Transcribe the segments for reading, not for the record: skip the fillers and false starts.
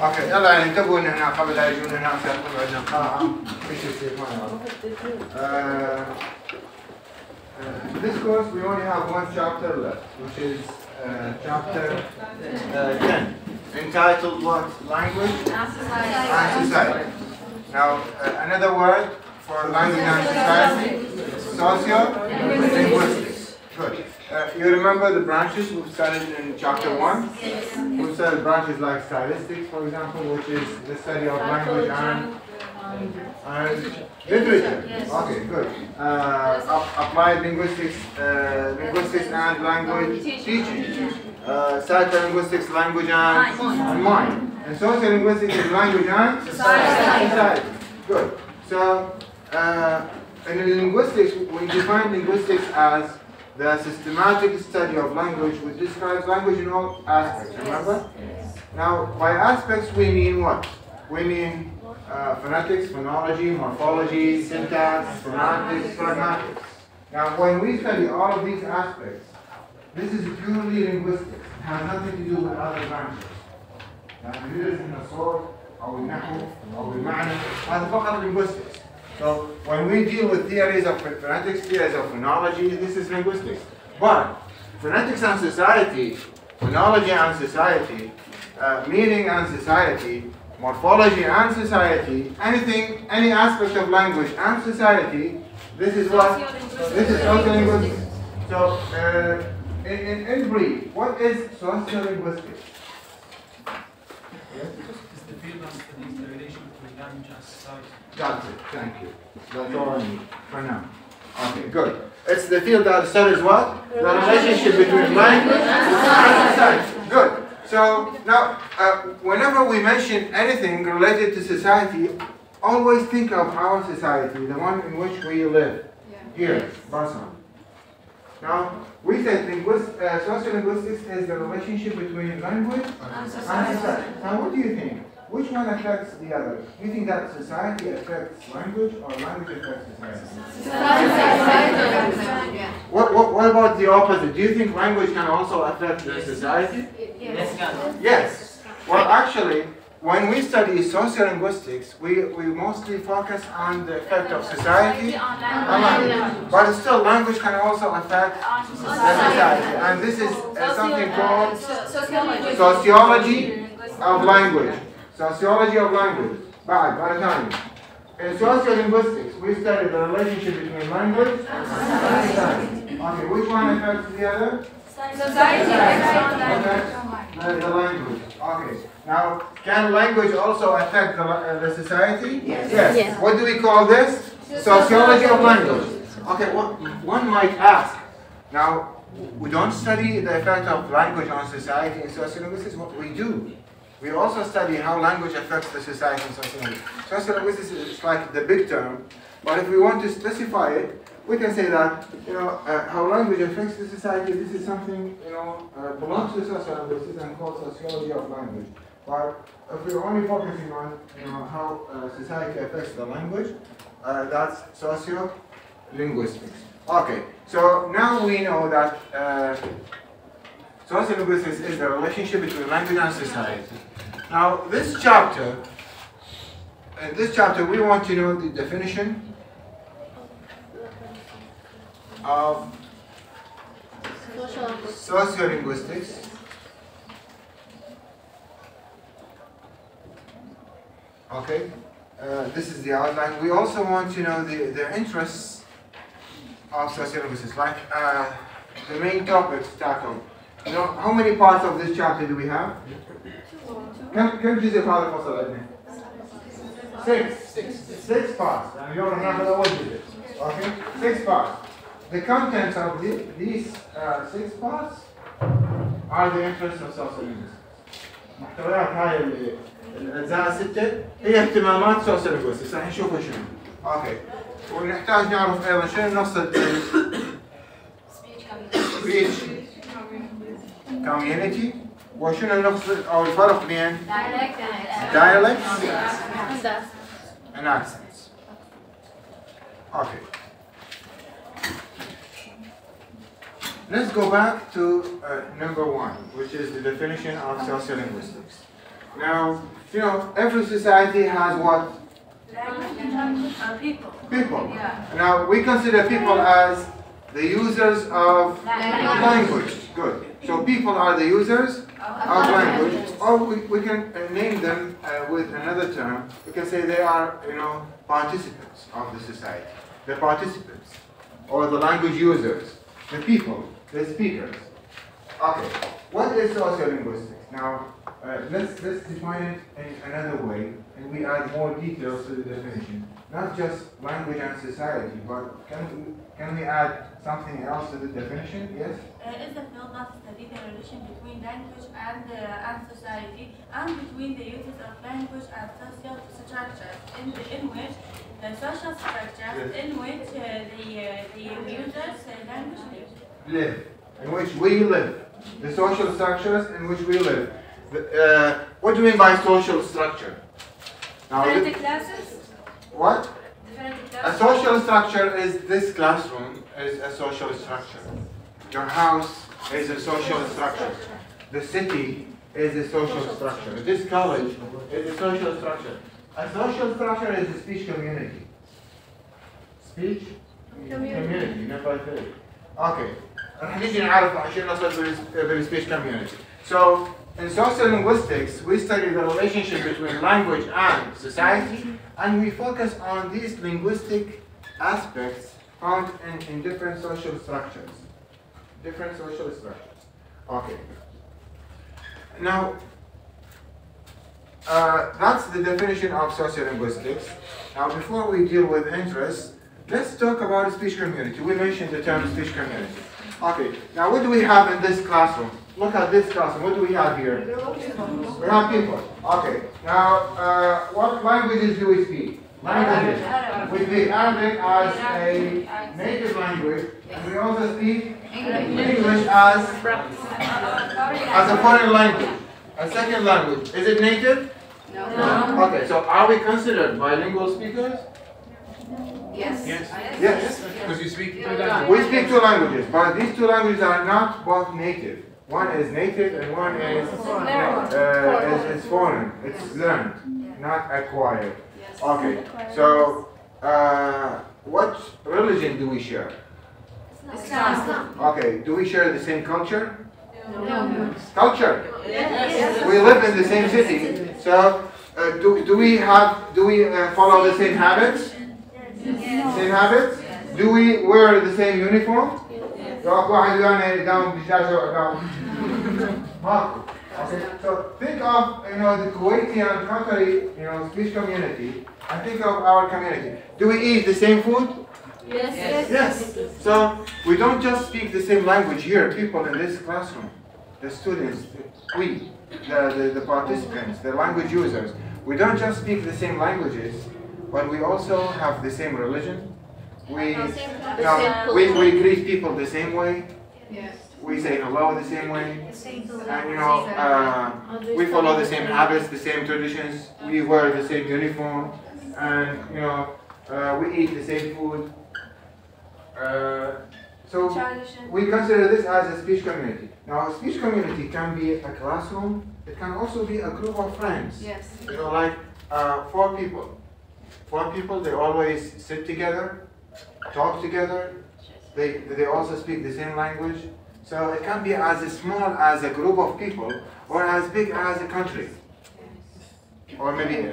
اوكي يلا يعني انتبهوا ان هنا قبل لا يجون هنا سيكون عندنا قاعه ايش يصير ما نعرف. This course we only have one chapter left, which is chapter 10, entitled what? Language and society. Now another word for language and society, socio-linguistics. Good. You remember the branches we've studied in chapter 1? We've studied branches like stylistics, for example, which is the study of language and literature. Okay, good. Applied linguistics, linguistics and language teaching. Psycholinguistics, language and mind. And sociolinguistics is language and society. Good. So, in linguistics, we define linguistics as the systematic study of language, which describes language in all aspects, remember? Now, by aspects we mean what? We mean phonetics, phonology, morphology, syntax, semantics, pragmatics. Now, when we study all of these aspects, this is purely linguistics. It has nothing to do with other branches. Now, ندرس الصوت أو النحو أو المعنى هذا فقط linguistics. So when we deal with theories of phonetics, theories of phonology, this is linguistics. But phonetics and society, phonology and society, meaning and society, morphology and society, anything, any aspect of language and society, this is what? This is sociolinguistics. So in brief, what is sociolinguistics? Yes? It's the field that studies the relation between language and society. That's it, thank you. That's all I need for now. Okay, good. It's the field that studies what? The relationship between language and society. Good. So now, whenever we mention anything related to society, always think of our society, the one in which we live. Here, Barcelona. Now, we said sociolinguistics is the relationship between language and society. Now, what do you think? Which one affects the other? Do you think that society affects language or language affects society? What about the opposite? Do you think language can also affect the society? Yes. Well, actually, when we study sociolinguistics, we mostly focus on the effect of society on language. But still, language can also affect the society. And this is something called sociology of language. Sociology of language. By the time. In sociolinguistics, we study the relationship between language and society. Okay, which one affects the other? Society affects the language. Okay. Now, can language also affect the society? Yes. What do we call this? Sociology of language. Okay, one might ask. Now, we don't study the effect of language on society in sociolinguistics. What we do? We also study how language affects the society in sociolinguistics. Sociolinguistics is like the big term, but if we want to specify it, we can say that how language affects the society. This is something belongs to sociolinguistics and called sociology of language. But if we're only focusing on how society affects the language, that's sociolinguistics. Okay, so now we know that sociolinguistics is the relationship between language and society. Now, in this chapter, we want to know the definition of sociolinguistics. Okay, this is the outline. We also want to know the interests of sociolinguistics, like the main topics tackled. How many parts of this chapter do we have? كم جزء في هذا الفصل عندنا؟ 6 parts. يعني اليوم راح ناخذ أول جزء. Okay, 6 parts. The contents of these 6 parts are the interests of sociolinguistics. محتويات هاي الأجزاء 6 هي اهتمامات sociolinguistics. راح نشوفها شنو. Okay. ونحتاج نعرف أيضا شنو نقصد speech community وشنو نقصد أو الفرق بين dialects and accents. Okay. Let's go back to number 1, which is the definition of sociolinguistics. Now, you know, every society has what? People. People. Yeah. Now, we consider people as the users of language. Good. So people are the users of language, or we can name them with another term. We can say they are, you know, participants of the society. The participants, or the language users, the people, the speakers. Okay. What is sociolinguistics? Now, let's define it in another way, and we add more details to the definition. Not just language and society, but can we add something else to the definition? Yes? It's a field that studies the relation between language and society, and between the uses of language and social structures, in which the social structures in which the users language Live. In which we live. The social structures in which we live. What do you mean by social structure? Now, different classes. what? Different A classes. social structure is this classroom is a social structure. Your house is a social structure. The city is a social structure. This college is a social structure. A social structure is a speech community. Speech community, number 3. Okay. رح نيجي نعرف عشان نوصل بالspeech community. So, in sociolinguistics, we study the relationship between language and society, and we focus on these linguistic aspects found in different social structures. Different social structures. Okay. Now, that's the definition of sociolinguistics. Now, before we deal with interests, let's talk about speech community. We mentioned the term speech community. Okay, now what do we have in this classroom? Look at this classroom. What do we have here? We have people. Okay, now what languages do we speak? Languages. We speak Arabic as a native language, and we also speak English as a foreign language, a second language. Is it native? No. Okay, so are we considered bilingual speakers? Yes. Yes. Because you speak 2 languages. We speak 2 languages, but these 2 languages are not both native. One is native and one is foreign. It's learned, not acquired. Okay, so what religion do we share? Islam. Okay, do we share the same culture? No. Culture. Yes. We live in the same city, so do we follow the same habits? Same habits? Do we wear the same uniform? Okay, so think of the Kuwaiti and Qatari speech community, and think of our community. Do we eat the same food? Yes. Yes. So we don't just speak the same language here. People in this classroom, the students, the participants, the language users, we don't just speak the same languages, but we also have the same religion. We greet people the same way. Yes. We say hello the same way. And we follow the same habits, the same traditions. We wear the same uniform, and we eat the same food. So we consider this as a speech community. Now, a speech community can be a classroom. It can also be a group of friends. Yes. Like 4 people. 4 people, they always sit together, talk together. They also speak the same language. So it can be as small as a group of people, or as big as a country, or maybe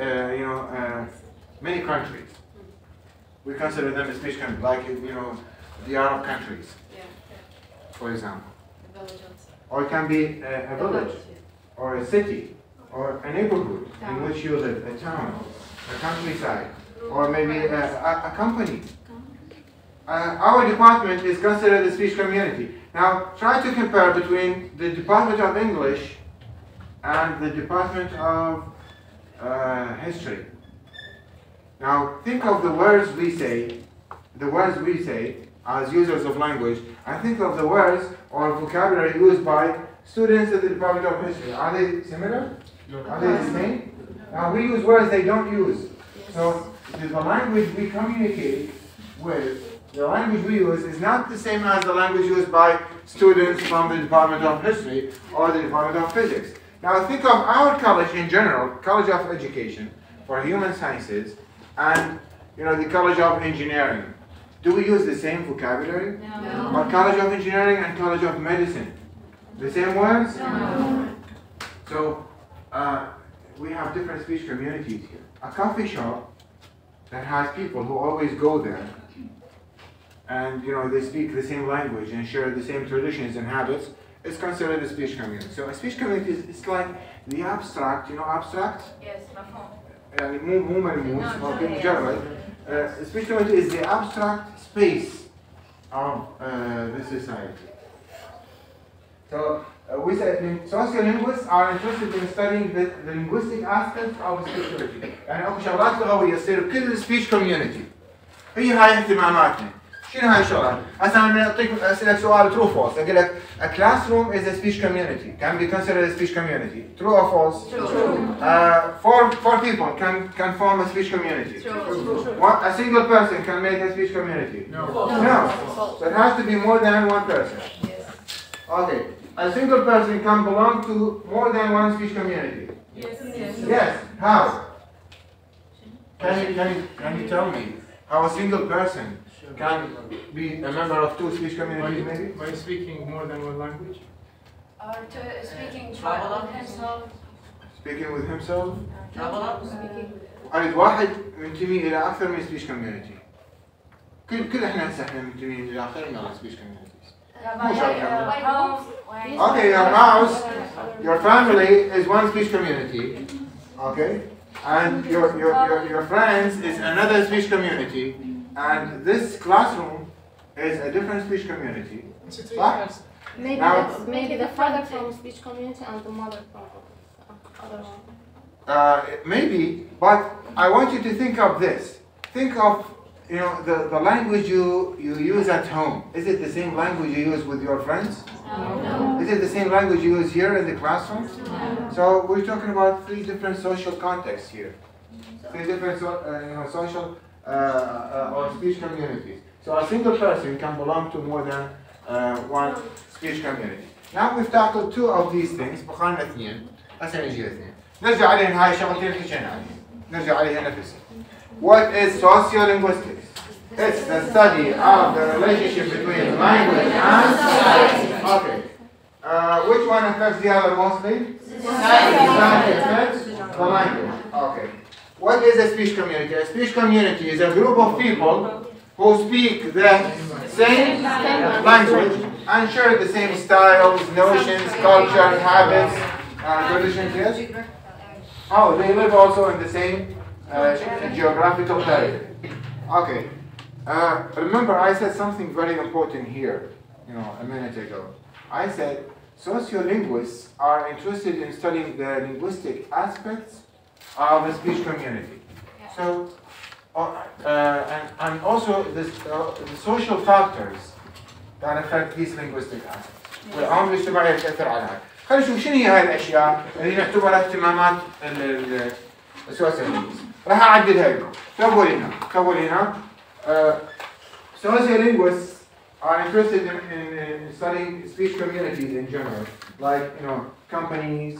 many countries. We consider them a speech community, like the Arab countries, for example. Or it can be a village, or a city, or a neighborhood in which you live, a town, a countryside, or maybe a company. Our department is considered a speech community. Now, try to compare between the Department of English and the Department of History. Now, think of the words we say as users of language, and think of the words or vocabulary used by students in the Department of History. Are they similar? Are they the same? Now, we use words they don't use. So, the language we communicate with, the language we use is not the same as the language used by students from the Department of History or the Department of Physics. Now think of our college in general, College of Education for Human Sciences, and the College of Engineering. Do we use the same vocabulary? No. Or College of Engineering and College of Medicine? The same words? No. So we have different speech communities here. A coffee shop that has people who always go there, and they speak the same language and share the same traditions and habits, is considered a speech community. So a speech community is like the abstract, abstract? Yes, مفهوم. يعني مو ملموس okay, مجرد. Speech community is the abstract space of the society. So we said sociolinguists are interested in studying the linguistic aspects of speech community. يعني اكو شغلات لغويه تصير بكل speech community. هي هاي اهتماماتنا. شنو هاي الشغلات؟ هسه انا اعطيك اسالك سؤال true or false. اقول لك a classroom is a speech community. Can be considered a speech community. True or false? True. Four people can form a speech community. True. A single person can make a speech community. No. No. So it has to be more than one person. Yes. Okay. A single person can belong to more than one speech community. Yes. Yes. Yes. How? Can you tell me how a single person can be a member of two speech communities maybe? By speaking more than one language? Or to speaking with himself. Speaking with himself? Speaking أريد واحد منتمي إلى أكثر من speech community. كل إحنا هسه إحنا منتمين إلى أكثر من speech communities. Okay, your house, your family is one speech community. Okay, and your friends is another speech community, and this classroom is a different speech community. Right? maybe the father from speech community and the mother from other one. Maybe, but I want you to think of this. Think of the language you use at home. Is it the same language you use with your friends? No. Is it the same language you use here in the classroom? No. So we're talking about three different social contexts here. Three different social or speech communities. So a single person can belong to more than one speech community. Now we've tackled two of these things. بقالنا اثنين. هسه نجي اثنين. نرجع عليهن هاي الشغلتين اللي حكينا عليهن. نرجع عليهن نفسها. What is sociolinguistics? It's the study of the relationship between language and society. Okay. Which one affects the other mostly? Society affects the language. Okay. What is a speech community? A speech community is a group of people who speak the same language and share the same styles, notions, culture, habits, traditions. Yes? Oh, they live also in the same geographical area. Okay. Remember, I said something very important here, a minute ago. I said sociolinguists are interested in studying the linguistic aspects of the speech community. So, and also the social factors that affect these linguistic aspects. والعوامل الاجتماعية تأثر على هذا. خلينا نشوف شنو هي هاي الأشياء اللي نعتبرها اهتمامات السوسيولينجويست. راح أعدلها لكم. كتبوا لي هنا. Sociolinguists are interested in studying speech communities in general, like companies.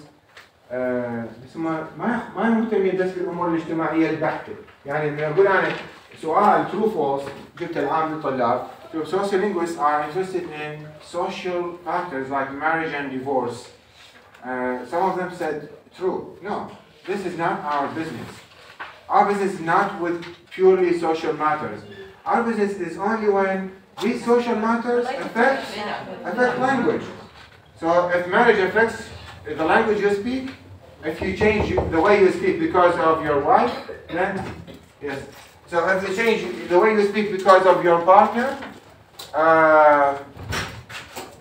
ما مهتمين بس بالأمور الاجتماعية البحتة. يعني لما أقول أنا سؤال true false جبت العام للطلاب. Sociolinguists are interested in social factors like marriage and divorce. Some of them said true. No, this is not our business. Our business is not with purely social matters. Our business is only when these social matters affect language. So if marriage affects the language you speak, if you change the way you speak because of your wife, then yes. So if you change the way you speak because of your partner,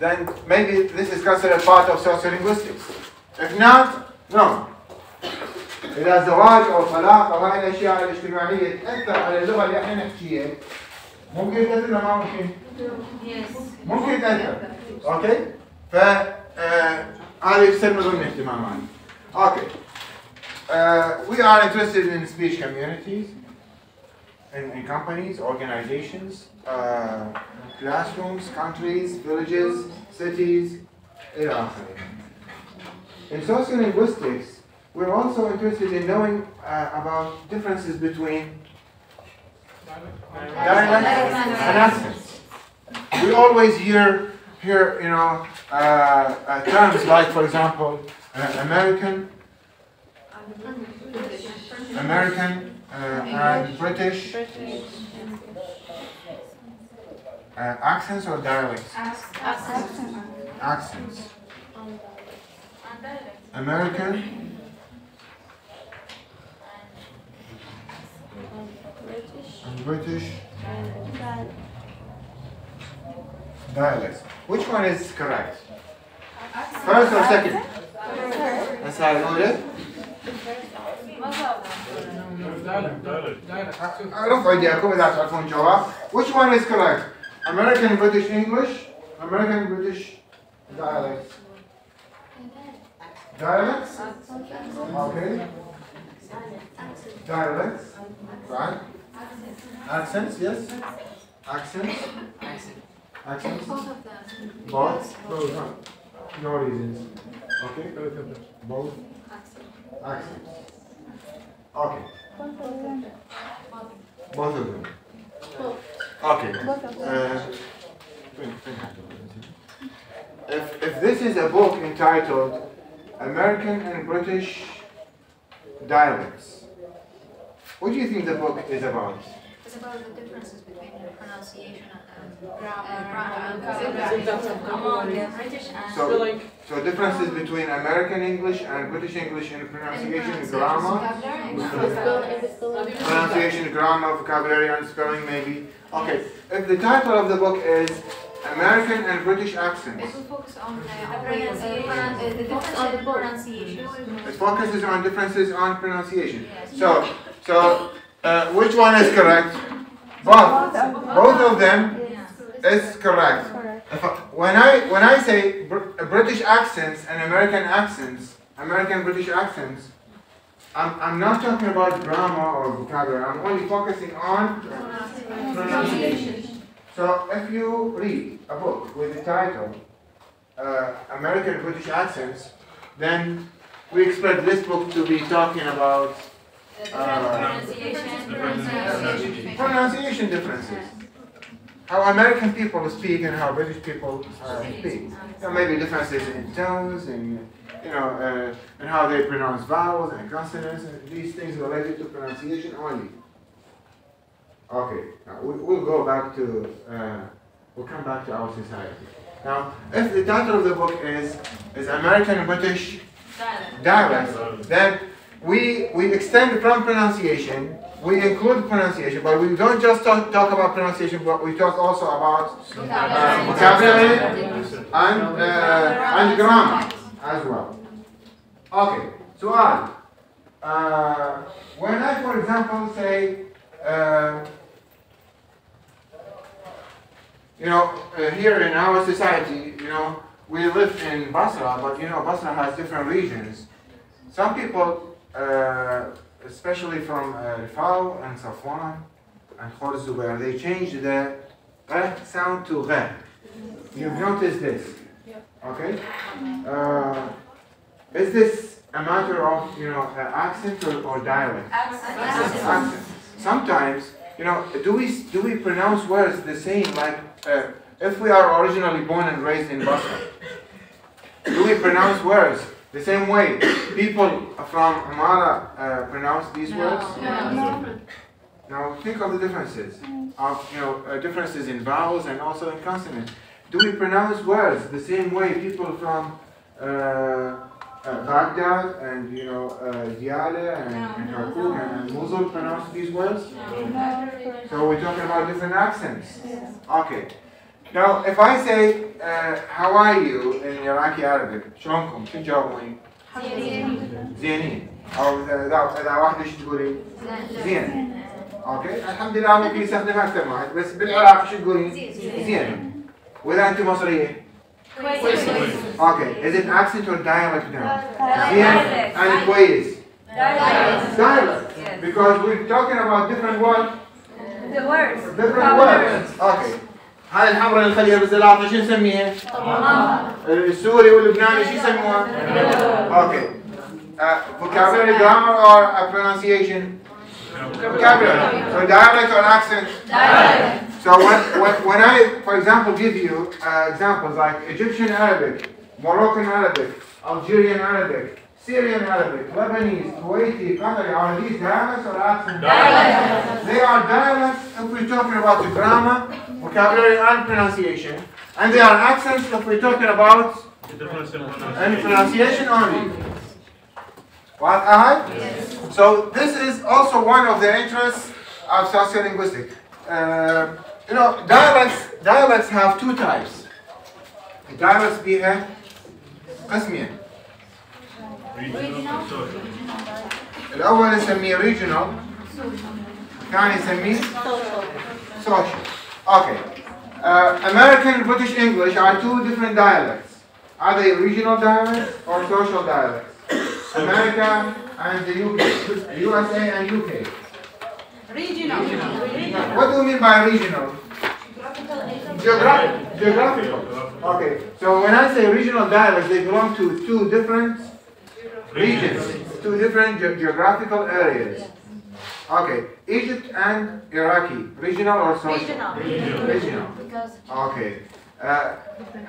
then maybe this is considered part of sociolinguistics. If not, no. إذا زواج أو طلاق أو هاي الأشياء الاجتماعية تأثر على اللغة اللي احنا نحكيها، ممكن تأثر ولا ما ممكن؟ ممكن تأثر. أوكي؟ هذا يصير من ضمن اهتماماتنا. Okay. We are interested in speech communities, in companies, organizations, classrooms, countries, villages, cities, إلى آخره. in sociolinguistics, we're also interested in knowing about differences between dialects and accents. We always hear terms like, for example, American and British accents or dialects? Accents. American and British dialects. Which one is correct? First or second? That's how I know it. Which one is correct? American British English, American British dialects. Dialects? Okay. Dialects. Right. Accents, yes. Accents. Accents. Both. No reasons. Okay. Both. Accents. Okay. Both of them. Okay. If this is a book entitled American and British Dialects, what do you think the book is about? It's about the differences between the pronunciation and British and so differences between American English and British English in pronunciation, grammar, pronunciation, grammar, vocabulary, and spelling, maybe. Okay. If the title of the book is American and British accents, it will focus on the difference in pronunciation. It focuses on differences on pronunciation. So which one is correct? Both of them is correct. When I say British accents and American British accents, I'm not talking about grammar or vocabulary. I'm only focusing on pronunciation. So if you read a book with the title American British accents, then we expect this book to be talking about pronunciation differences. How American people speak and how British people speak. There may be differences in tones and and how they pronounce vowels and consonants and these things related to pronunciation only. Okay, now we'll go back to we'll come back to our society. Now, if the title of the book is American and British dialects, then we extend from pronunciation, we include pronunciation, but we don't just talk about pronunciation, but we talk also about vocabulary and grammar as well. Okay, so when I, for example, say, here in our society, we live in Basra, but Basra has different regions. Some people, especially from Rifau and Safwan and Khor Zubair, they change the sound to gh. You've noticed this, okay? Is this a matter of accent or dialect? Accent. Sometimes, do we pronounce words the same? Like if we are originally born and raised in Basra, do we pronounce words the same way people from Amara pronounce these words? No. Now think of the differences of differences in vowels and also in consonants. Do we pronounce words the same way people from Baghdad and Diyala and Khartoum and Mosul pronounce these words? So we're talking about different accents. Okay. Now if I say how are you in Iraqi Arabic, شلونكم؟ شو تجاوبوني؟ زينين. أو إذا واحدة شو تقولي؟ زين. Okay. الحمد لله ممكن يستخدم أكثر من واحد، بس بالعراق شو تقولي؟ زين. وإذا أنت مصرية؟ Okay, is it accent or dialect now? Dialect. And كويس. Dialect. Dialect. Because we're talking about different what? The words. Different words. Okay. هاي الحمراء اللي نخليها بالزلاطة شو نسميها؟ السوري واللبناني شو يسموها؟ اوكي. Vocabulary, grammar or pronunciation? Vocabulary. So dialect or accent? Dialect. So when I, for example, give you examples like Egyptian Arabic, Moroccan Arabic, Algerian Arabic, Syrian Arabic, Lebanese, Kuwaiti, Qatari, are these dialects or accents? Dialects. They are dialects if we're talking about the grammar, vocabulary and pronunciation. And they are accents if we're talking about pronunciation only. What, Ahad? Yes. So this is also one of the interests of sociolinguistics. You know, dialects have two types. Dialects بيها قسمين. الأول نسميه regional، الثاني نسميه social. Okay. American and British English are two different dialects. Are they regional dialects or social dialects? America and the UK, USA and UK. Regional. What do you mean by regional? Geographical. Okay, so when I say regional dialects, they belong to two different regions, two different geographical areas. Okay, Egypt and Iraqi, regional or social? Regional. Okay.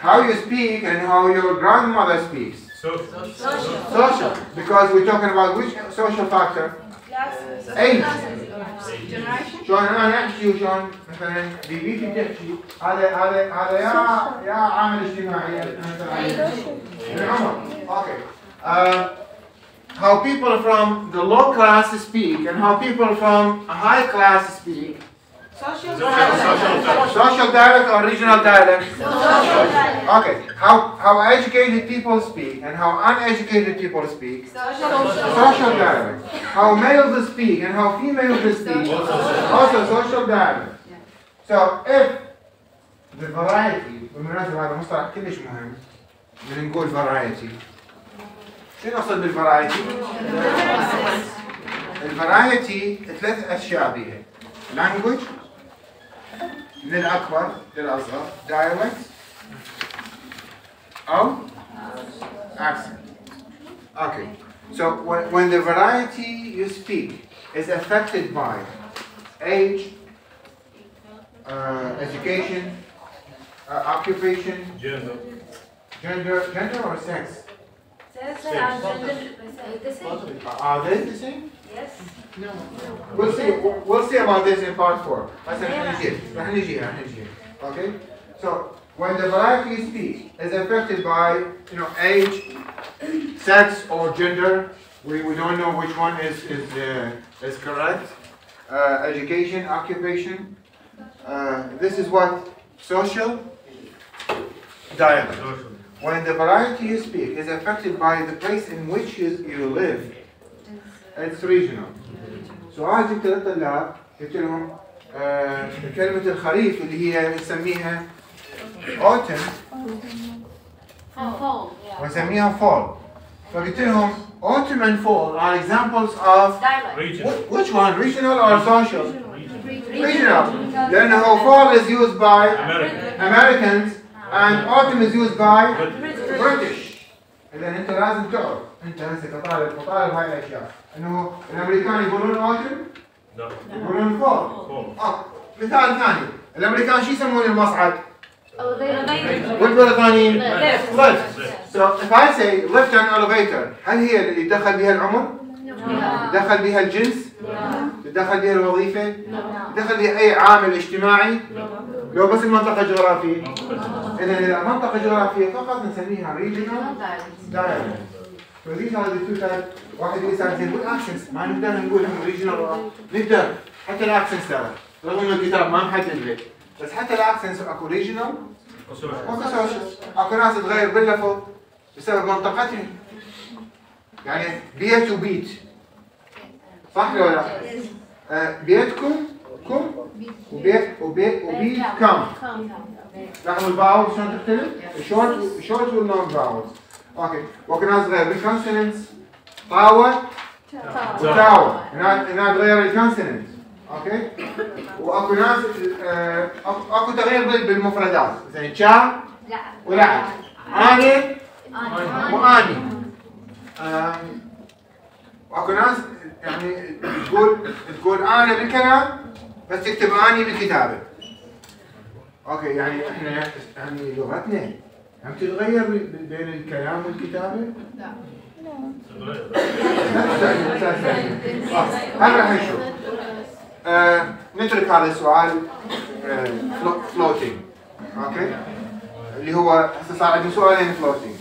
How you speak and how your grandmother speaks? Social. Because we're talking about which social factor? Age. شلون انا احكي وشلون مثلا بيبيتي بتحكي هذا يا عامل اجتماعي مثلا العمر. Okay. How people from the low class speak and how people from a high class speak. Social dialect or regional dialect? Okay. How educated people speak and how uneducated people speak? Social dialect. How males speak and how females speak? Also social dialect. So if the variety، بالمناسبة هذا مصطلح كلش مهم من نقول variety. شو نقصد بالفرايتي؟ الفرايتي ثلاث أشياء بيها. language من الأكبر للأصغر، dialect أو accent. Okay. So when the variety you speak is affected by age, education, occupation, gender or sex? Are they the same? Yes. No. We'll see about this in part 4. Okay? So when the variety you speak is affected by age, sex or gender, we don't know which one is correct. Education, occupation. This is what social dialect. When the variety you speak is affected by the place in which you live, it's regional. سؤال جبت للطلاب قلت لهم كلمة الخريف اللي هي نسميها autumn ونسميها fall. فقلت لهم autumn and fall are examples of which one, regional or social? Regional. لأنه fall is used by Americans and autumn is used by British. إذا أنت لازم تعرف، أنت هسه كطالب هاي الأشياء، إنه الأمريكان يقولون autumn؟ لا. يقولون fall. مثال ثاني، الأمريكان شو يسمون المصعد؟ والبريطانيين؟ lift. So if I say lift an elevator، هل هي اللي يدخل بها العمر؟ يدخل بها الجنس؟ يدخل بها الوظيفة؟ يدخل بها أي عامل اجتماعي؟ لو بس المنطقة الجغرافية. إذا منطقة جغرافية فقط نسميها regional dialect. So these are the two types. واحد يسأل زين والأكسنس ما نقدر نقول regional نقدر حتى الأكسنس ترى رغم إنه الكتاب ما محدد لك بس حتى الأكسنس أكو regional وأكو social. أكو ناس تغير باللفظ بسبب منطقتهم. يعني بيت وبيت صح ولا لا؟ بيتكم كم وبيت كم. رغم الفاولز شلون تختلف؟ الشورت واللونج فاولز. اوكي، وكنا ناس تغير بالكونسوننتس طاوة وتاوة، هنا تغير الكونسوننت اوكي؟ واكو ناس اكو تغيير بالمفردات، مثلا شا لا ولعب، اني واني. واكو ناس يعني تقول انا بالكلام بس تكتب اني بالكتابه. اوكي، يعني احنا يعني لغتنا عم تتغير بين الكلام والكتابه؟ لا. هلا راح نشوف. نترك هذا السؤال floating. اوكي؟ اللي هو هسه صار عندي سؤالين floating.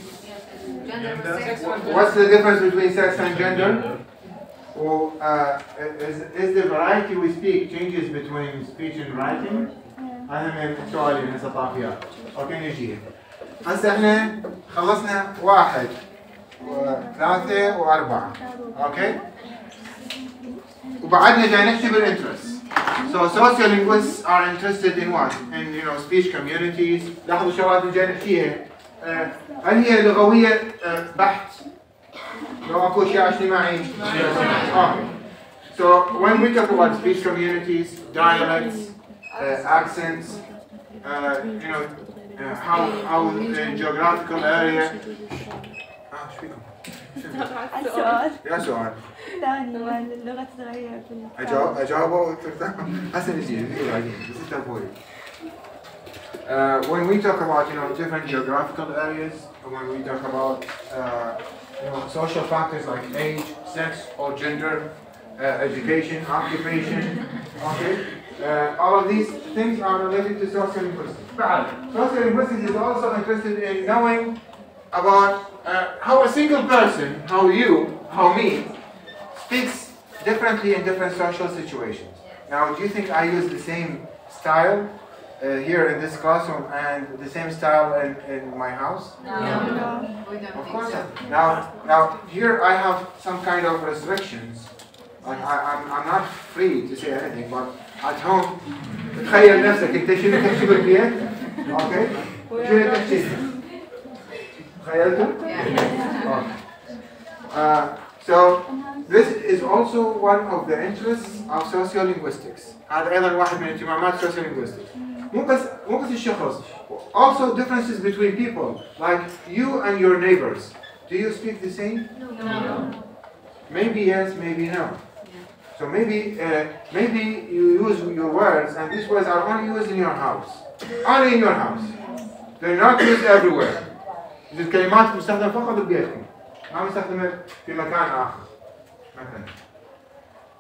What's the difference between sex and gender? Or is the variety we speak changes between speech and writing? هذا من السؤالين هسه طافيات. اوكي نجيها. هسه احنا خلصنا 1 و3 و4. اوكي؟ وبعدنا جاي نحكي بالانترست. So sociolinguists are interested in what? In speech communities. لاحظوا الشغلات اللي جاي نحكيها. هل هي لغوية بحت؟ لو اكو اشياء اجتماعية. So when we talk about speech communities, dialects, accents, how the geographical area. ايش فيكم؟ السؤال يا سؤال. ثاني اللغة تتغير أجاوبه هسه نجي بس أنت أبوي. When we talk about different geographical areas, when we talk about social factors like age, sex, or gender, education, occupation, okay, all of these things are related to sociolinguistics. Sociolinguistics is also interested in knowing about how a single person, how me, speaks differently in different social situations. Now, do you think I use the same style here in this classroom and the same style in my house? No. We don't Of think course so. not. Now here I have some kind of restrictions. Like I'm not free to say anything, but at home, تخيل نفسك انت شنو تحكي بالبيت؟ اوكي؟ شنو تحكي؟ تخيلتوا؟ So this is also one of the interests of sociolinguistics. هذا أيضا واحد من اهتمامات sociolinguistics. مو بس الشخص. Also differences between people, like you and your neighbors. Do you speak the same? No. Maybe yes, maybe no. So maybe you use your words, and these words are only used in your house. Only in your house. They're not used everywhere. الكلمات مستخدمة فقط ببيتكم. ما مستخدمة في مكان آخر. مثلا.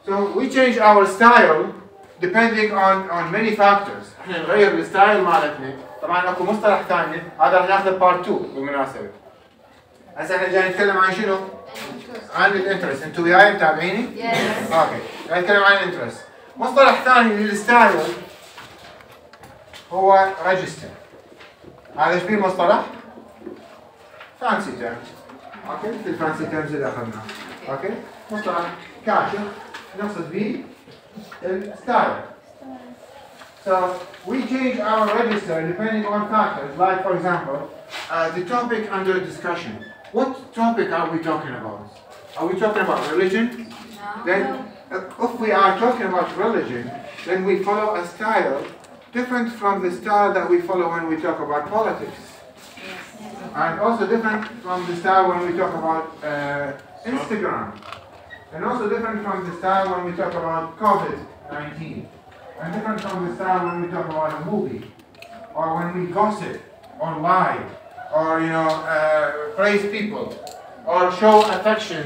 So we change our style depending on many factors. احنا نغير الستايل مالتنا. طبعا اكو مصطلح ثاني هذا راح ناخذه بارت 2 بالمناسبة. هسه احنا جاي نتكلم عن شنو؟ عن الانترست. انتوا وياي متابعيني؟ Yes. اوكي. جاي نتكلم عن الانترست. مصطلح ثاني للستايل هو ريجستر. هذا ايش فيه المصطلح؟ فانسي تيرمز. اوكي؟ في الفانسي تيرمز اللي اخذناه. اوكي؟ مصطلح كاشف نقصد به الستايل. So we change our register depending on factors, like for example, the topic under discussion. What topic are we talking about? Are we talking about religion? No. Then, if we are talking about religion, then we follow a style different from the style that we follow when we talk about politics. And also different from the style when we talk about Instagram. And also different from the style when we talk about COVID-19. And different from the style when we talk about a movie. Or when we gossip, or lie, or praise people, or show affection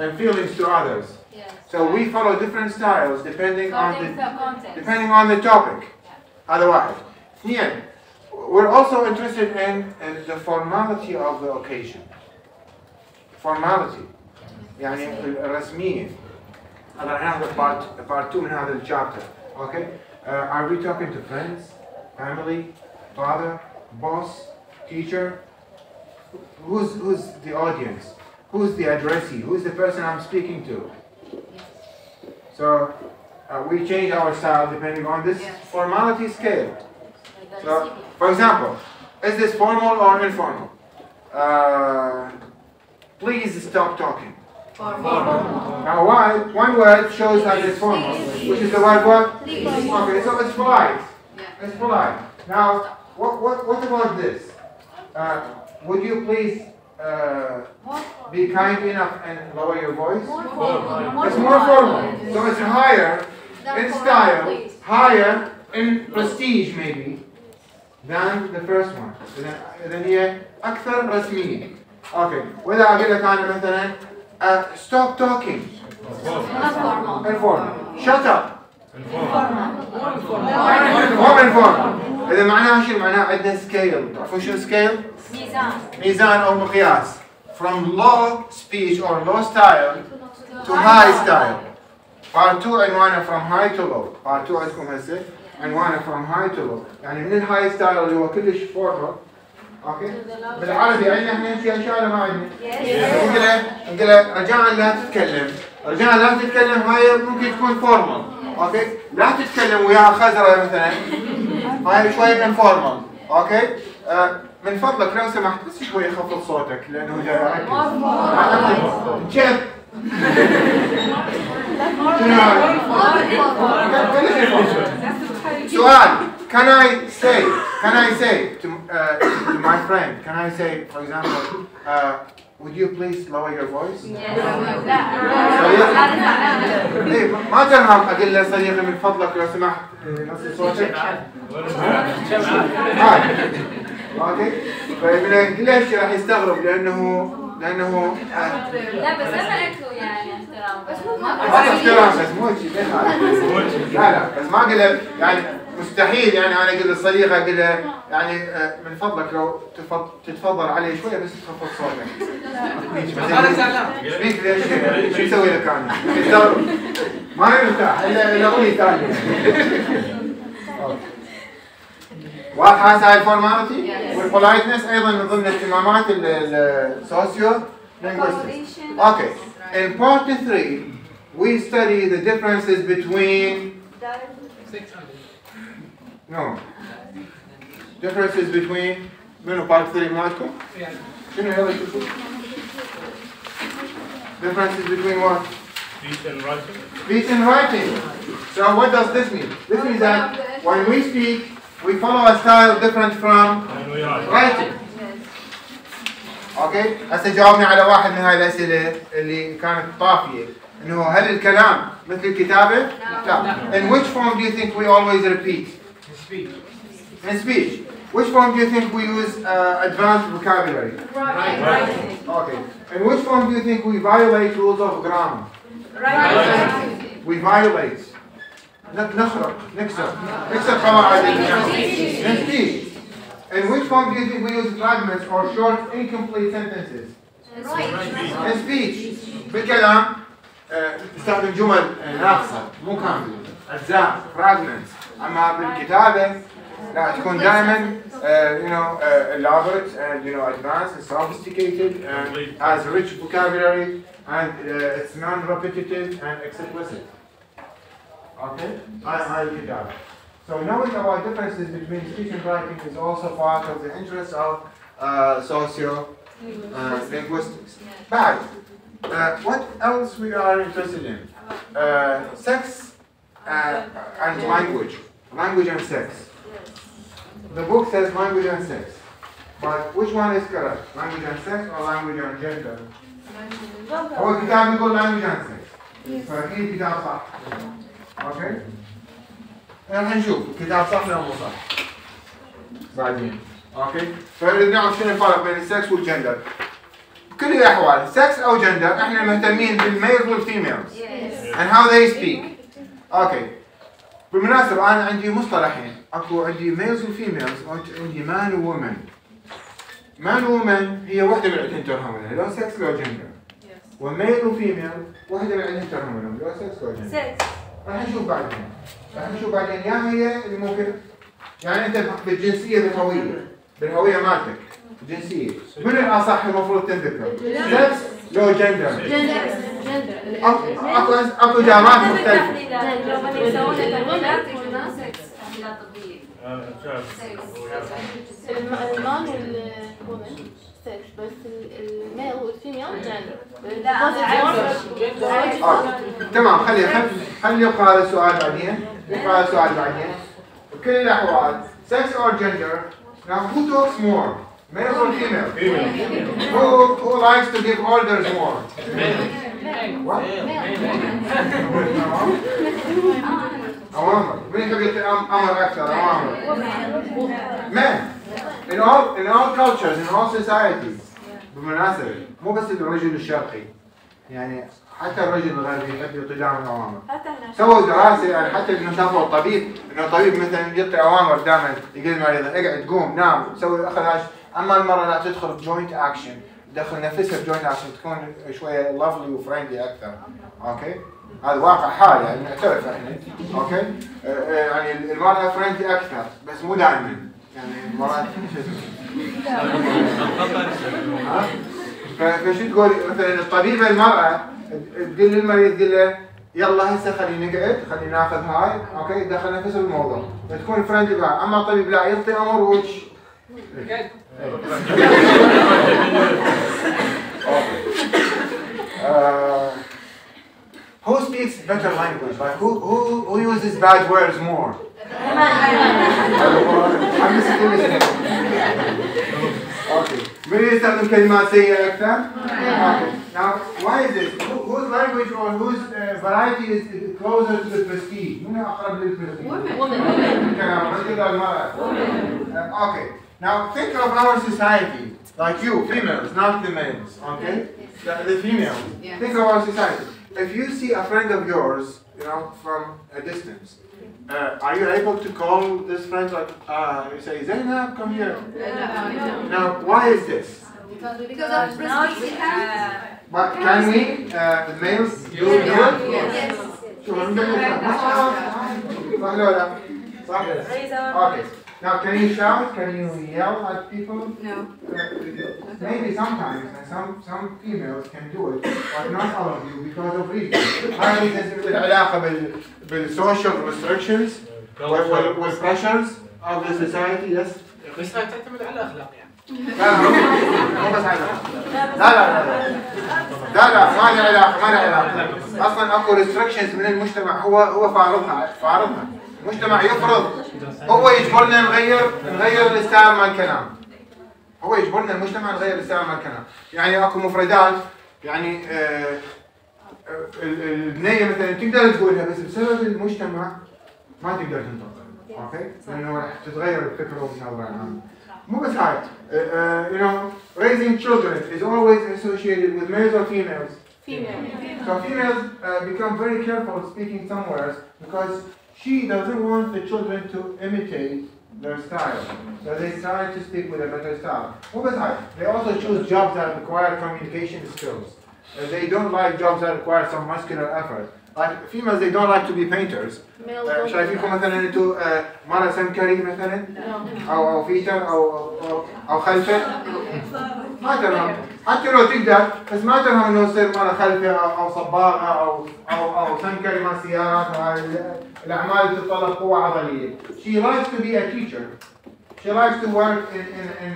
and feelings to others. Yes. So we follow different styles depending Context. on the topic. هذا واحد. اثنين. We're also interested in the formality of the occasion. Formality. يعني الرسمية. هذا راح ناخذ part 2 من هذا الشابتر. Okay? Are we talking to friends, family, father, boss, teacher? Who's the audience? Who's the addressee? Who's the person I'm speaking to? So we change our style depending on this formality scale. So, for example, is this formal or informal? Please stop talking. Now one word shows that it's formal, which is the word what? Okay, so it's polite. It's polite. Now, what about this? Would you please be kind enough and lower your voice? It's more formal. So it's higher in style, higher in prestige maybe than the first one. إذا هي أكثر رسمية. Okay. وإذا أقول لك أنا مثلا stop talking. Informal. Shut up. More informal. إذا معناها شو؟ معناها عندنا scale. تعرفون شو scale؟ ميزان أو مقياس. From low speech or low style to high style. Part 2 عنوانه from high to low. Part 2 عندكم هسه عنوانه from high to low. يعني من الهاي ستايل اللي هو كلش فورمال. اوكي؟ بالعربي عندنا احنا نمشي اشياء ولا ما عندنا؟ نقول له رجاء لا تتكلم. رجاء لا تتكلم هاي ممكن تكون فورمال. اوكي؟ لا تتكلم وياها خزره مثلا. هاي شويه انفورمال. اوكي؟ من فضلك لو سمحت بس شوي خفض صوتك لانه جاي اركز. شيف. سؤال. Can I say to my friend, can I say, for example, would you please lower your voice? إيه ما ترهم أقول له صديقي من فضلك لو سمحت نص صوتك. اوكي فمن ليش راح يستغرب لانه لا بس انا اكله يعني احترام بس مو احترام بس مو شيء لا بس ما اقول له يعني مستحيل يعني انا اقول للصديق اقول له يعني من فضلك لو تتفضل علي شويه بس تخفض صوتك. انا زعلان. ايش ليش شو يسوي لك انا؟ ما يرتاح الا اغنيه ثانيه. واضحة هاي الفورماليتي والبولايتنس أيضا من ضمن اهتمامات السوسيو linguistics. Okay. In part 3 we study the differences between differences between منو part 3 مالكم؟ شنو يلا شوفوا differences between what? Speech and writing. Speech and writing. So what does this mean? This means that when we speak we follow a style different from writing. اوكي هسه جاوبنا على واحد من هاي الاسئله اللي كانت طافيه انه هل الكلام مثل الكتابه؟ لا. In which form do you think we always repeat? In speech. Which form do you think we use advanced vocabulary? Writing. Okay. In which form do you think we violate rules of grammar? We violate. نكسر قواعد speech. In which form do you think we use fragments or short incomplete sentences? In speech. بالكلام نستخدم جمل ناقصة مو كاملة أجزاء fragments. أما بالكتابة لا تكون دائما elaborate and advanced and sophisticated and has rich vocabulary and it's non-repetitive and explicit. Okay? I read that. So knowing about differences between speech and writing is also part of the interest of socio-linguistics. But what else we are interested in? Sex and language. Language and sex. The book says language and sex. But which one is correct? Language and sex or language and gender? هو الكتاب يقول language and sex. فأكيد كتاب صح. اوكي راح نشوف الكتاب صح ولا مو صح بعدين. اوكي فنريد نعرف شنو الفرق بين السكس والجندر. كل الاحوال سكس او جندر احنا مهتمين بالميلز والفيميلز and how they speak. اوكي بالمناسبه انا عندي مصطلحين اكو عندي ميلز وفيميلز وعندي مان وومن. مان وومن هي وحده من العدتين ترهمنا لو سكس لو جندر. وميل وفيميل وحده من العدتين ترهمنا لو سكس لو جندر. راح نشوف بعدين يا هي اللي ممكن يعني انت بالجنسيه بالهويه مالتك الجنسيه من الاصح المفروض تنذكر؟ سكس لو جندر. اكو اجابات مختلفه. المان والومن سكس بس الميل والفيميل تمام. خلي يبقى هذا السؤال بعدين. بكل الأحوال sex or gender. Now who talks more? Male or female? Who likes to give orders more? What? أوامر. مين يحب يعطي أمر أكثر؟ أوامر. Men. In all cultures, in all societies. بالمناسبة مو بس الرجل الشرقي، يعني حتى الرجل الغربي يحب يعطي دائما أوامر. سووا دراسة يعني حتى إنه شافوا الطبيب، إنه الطبيب مثلا يعطي أوامر دائما، يقول المريض اقعد قوم نام سوي أخذ. أما المرة لا تدخل بجوينت أكشن، تدخل نفسها بجوينت أكشن تكون شوية لافلي وفريندلي أكثر. أوكي؟ هذا واقع حال يعني نعترف احنا. أوكي؟ يعني المرأة فريندلي أكثر بس مو دائما. يعني مرات فشو تقول مثلا الطبيبة المرأة تقول للمريض تقول له يلا هسه خلينا نقعد خلينا ناخذ هاي اوكي دخل نفسه بالموضوع فتكون فريندلي معه. اما الطبيب لا يعطي امر وش who speaks better language? Like who uses bad words more? Okay. من يستخدم كلمات سيئة أكثر؟ Okay. Now, why is this? Whose language or whose variety is closer to the prestige? من أقرب للprestige? Women. كلام رجل أو المرأة. Okay. Now, think of our society, like you, females, not the males. Okay. The females. Think of our society. If you see a friend of yours, you know, from a distance. Are you able to call this friend like you say Zainab come here? Now why is this? Because of prestige. But can we the males do it? Yes. Okay. Now can you shout? Can you yell at people? No. Maybe sometimes some females can do it, but not all of you because of reasons. هاي reasons العلاقة بالsocial restrictions والpressures of the society. Yes. بس هاي تعتمد على الأخلاق يعني. لا مو بس على لا ما له علاقة. أصلاً أكو restrictions من المجتمع هو فارضها. المجتمع يفرض هو يجبرنا نغير الستايل مال الكلام. هو يجبرنا المجتمع نغير الستايل مال الكلام. يعني اكو مفردات يعني البنية مثلا تقدر تقولها بس بسبب المجتمع ما تقدر تنطقها. اوكي؟ لانه راح تتغير الفكرة والنظرة العامة. مو بس هاي. You know, raising children is always associated with males or females. Female. So females become very careful speaking some words because she doesn't want the children to imitate their style. So they try to speak with a better style. They also choose jobs that require communication skills. They don't like jobs that require some muscular effort. Like females, they don't like to be painters. شايفينكم مثلا انتوا مرة سمكري مثلا او فيتر او خلفة ما ترهم حتى لو تقدر بس ما ترهم انه يصير مرة خلفة او صباغة او سمكري مع سيارات الاعمال اللي تتطلب قوة عضلية. She likes to be a teacher. She likes to work in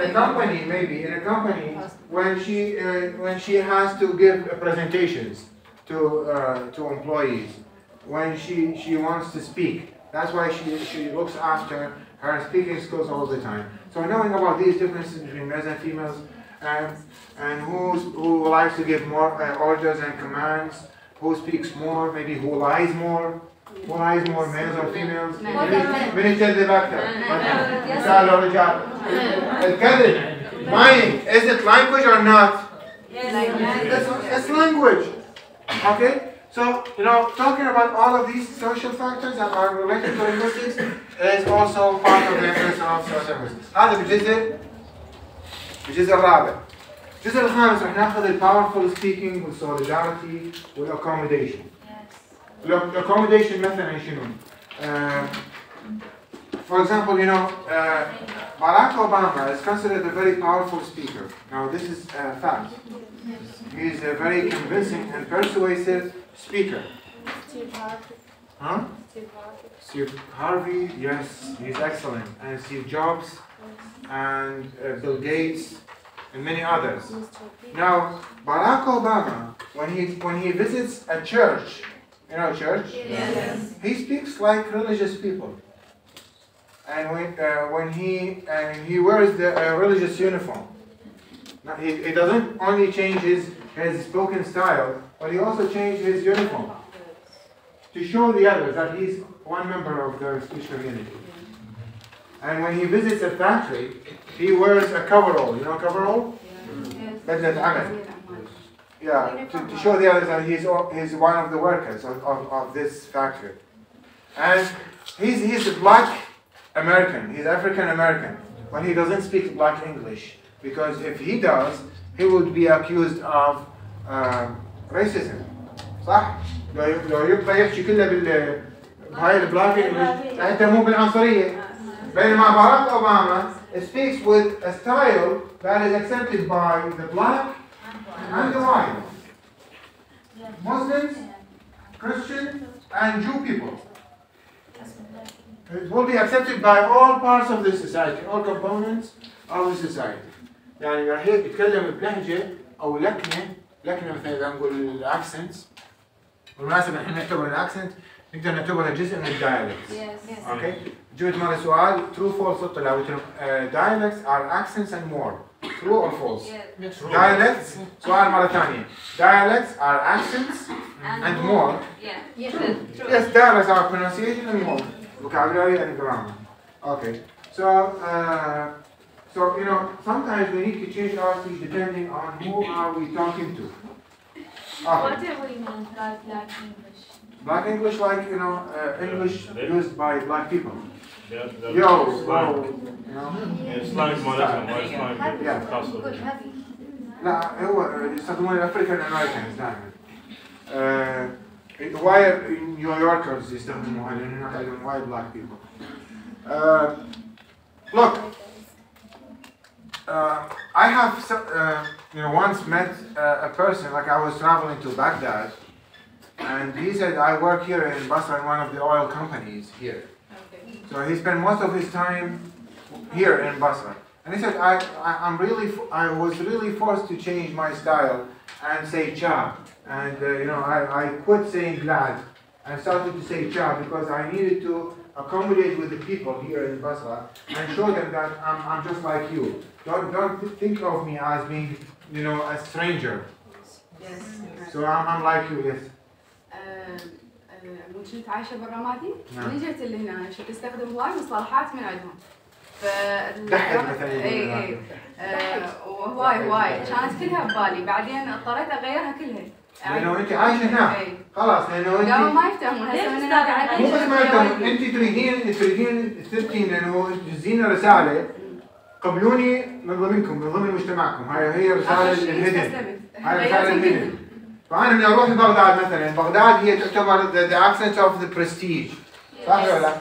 a company, maybe in a company when she has to give presentations to employees. When she wants to speak, that's why she looks after her speaking skills all the time. So knowing about these differences between males and females, and who likes to give more orders and commands, who speaks more, maybe who lies more, males or females. من يكذب أكثر؟ نسأل الرجال. الكذب, lying, is it language or not? Yes. It's language. Okay. So, you know, talking about all of these social factors that are related to linguistics is also part of the influence of social linguistics. هذا بالجزء الرابع. الجزء الخامس راح ناخذ الpowerful speaking والsolidarity والaccommodation. Accommodation مثلا شنو؟ For example, you know, Barack Obama is considered a very powerful speaker. Now, this is fact. He is a very convincing and persuasive speaker. Steve Harvey. Huh? Steve Harvey. Steve Harvey, yes, he's excellent. And Steve Jobs, and Bill Gates, and many others. Now, Barack Obama, when he visits a church, you know church? Yes. He speaks like religious people. And when he wears the religious uniform. Now, he doesn't only change his spoken style, but he also changes his uniform to show the others that he's one member of the speech community. And when he visits a factory, he wears a coverall. You know coverall? بدلة عمل. Yeah, to show the others that he's one of the workers of this factory. And he's a black American, he's African American, but he doesn't speak black English, because if he does, he would be accused of racism. صح؟ لو يبقى يحكي كله بهاي البلاك انجلش حتى مو بالعنصرية. بينما باراك اوباما speaks with a style that is accepted by the black and the white, Muslims, Christians, and Jew people. It will be accepted by all parts of the society, all components of the society. يعني راح يتكلم بلهجة أو لكنة مثلا إذا نقول الأكسنتس. بالمناسبة إحنا نعتبر الأكسنت نقدر نعتبرها جزء من الدايلكتس. أوكي؟ جبت مرة سؤال true false طلع قلت لهم dialects are accents and more. True or false? Dialects سؤال مرة ثانية. Dialects are accents and more. Yes, dialects are pronunciation and more. Vocabulary and grammar. Okay, so you know, sometimes we need to change our speech depending on who are we talking to. What do we mean by black English? Black English, like you know, English used by black people. Yeah, Yo, you know. Islamic modalism, Islamic castle. لا هو يستخدمون الأفريكان أمريكانز دائما. Why New Yorkers يستخدموها لأنه هناك عندهم وايد black people. Look, I have you know once met a person, like I was traveling to Baghdad, and he said I work here in Basra in one of the oil companies here. So he spent most of his time here in Basra, and he said I was really forced to change my style and say cha. And you know, I quit saying glad and started to say cha because I needed to accommodate with the people here in Basra and show them that I'm just like you. Don't think of me as being, you know, a stranger. Yes. So I'm like you, yes. كنت عايشة بالرمادي، من جيت اللي هنا شو تستخدم هواي مصطلحات من عندهم. دحت مثلا. اي وهواي كانت كلها ببالي، بعدين اضطريت اغيرها كلها. لأنه أنت عايشة هنا. خلاص لأنه أنت. قالوا ما يفتهمون هسه من هنا مو بس ما يفتهمون، أنت تريدين تثبتين لأنه تزين رسالة قبلوني من ضمن مجتمعكم، هي رسالة الهدن. هاي رسالة الهدن. فأنا من أروح لبغداد مثلا، بغداد هي تعتبر the accent of the prestige. صح ولا لا؟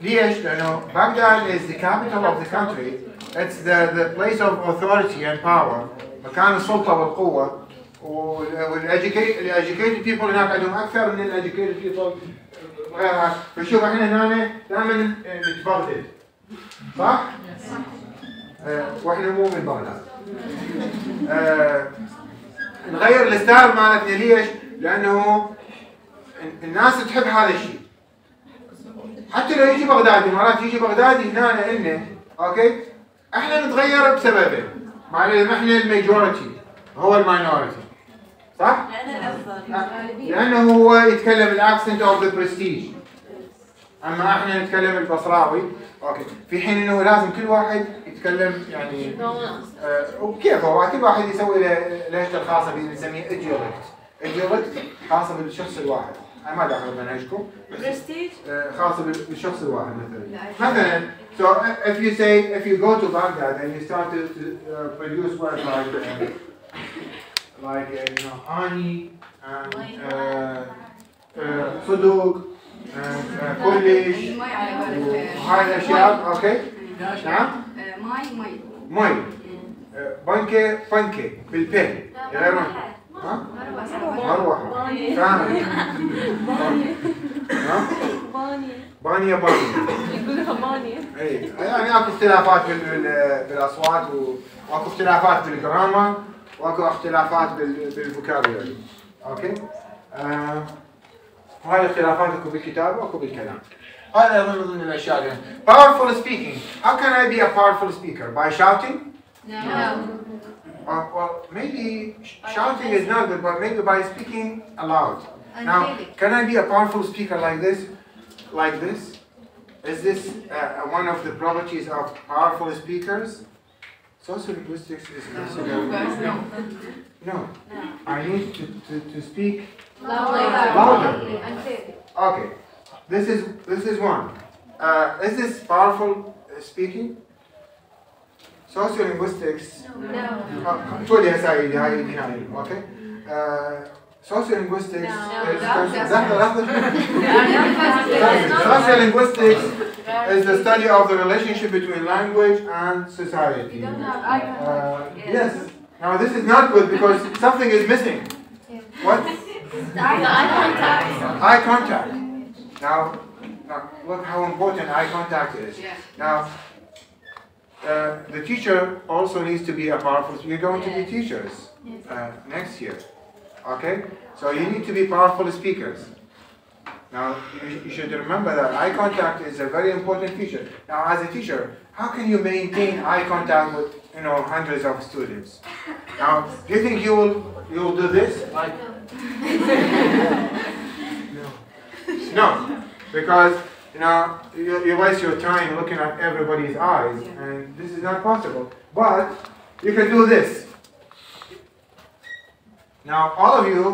ليش؟ لأنه بغداد is the capital of the country. It's the place of authority and power. مكان السلطة والقوة. والeducated people هناك عندهم أكثر من educated people غيرها. فشوف احنا هنا دائما نتبغدد. صح؟ واحنا مو من بغداد. نغير الستايل مالتنا ليش؟ لأنه الناس تحب هذا الشيء. حتى لو يجي بغدادي، مرات يجي بغدادي هنا لأنه أوكي؟ احنا نتغير بسببه. مع إنه احنا الماجورتي هو الماينورتي. صح؟ لأنه هو يتكلم الأكسنت أوف ذا برستيج. أما احنا نتكلم البصراوي، أوكي. في حين إنه لازم كل واحد يتكلم يعني وكيف هو كل واحد يسوي له لهجته الخاصة به نسميه إديولكت خاصة بالشخص الواحد. أنا ما داخل بمنهجكم. برستيج خاصة بالشخص الواحد مثلا. So if you go to Baghdad and you start to produce words like you know ani and صدوق and كلش وهاي الأشياء أوكي. نعم. ماي بانكي بالبن غير ها مروحة فاهم. بانية بانية. يقولها مانية. اي يعني اكو اختلافات بالاصوات واكو اختلافات بالجرامر واكو اختلافات بالفوكابولري. اوكي؟ وهاي الاختلافات اكو بالكتابة واكو بالكلام. هذا ايضا من ضمن الاشياء اللي powerful speaking. How can I be a powerful speaker? By shouting? No. Well, maybe shouting is not good, but maybe by speaking aloud. Now, can I be a powerful speaker like this? Like this? Is this one of the properties of powerful speakers? Sociolinguistics is considered. No. I need to speak louder. Okay. This is one. Is this powerful speaking? Sociolinguistics. No. تقول يا سعيد هاي نهاية. Okay. Sociolinguistics. Sociolinguistics is the study of the relationship between language and society. Yes. Now this is not good because something is missing. What? Eye contact. Eye contact. Now look how important eye contact is. Now, the teacher also needs to be a powerful. You're going to be teachers next year. Okay? So you need to be powerful speakers. Now, you should remember that eye contact is a very important feature. Now, as a teacher, how can you maintain eye contact with, hundreds of students? Now, do you think you'll do this? Like, no, because you waste your time looking at everybody's eyes, and this is not possible. But you can do this. Now, all of you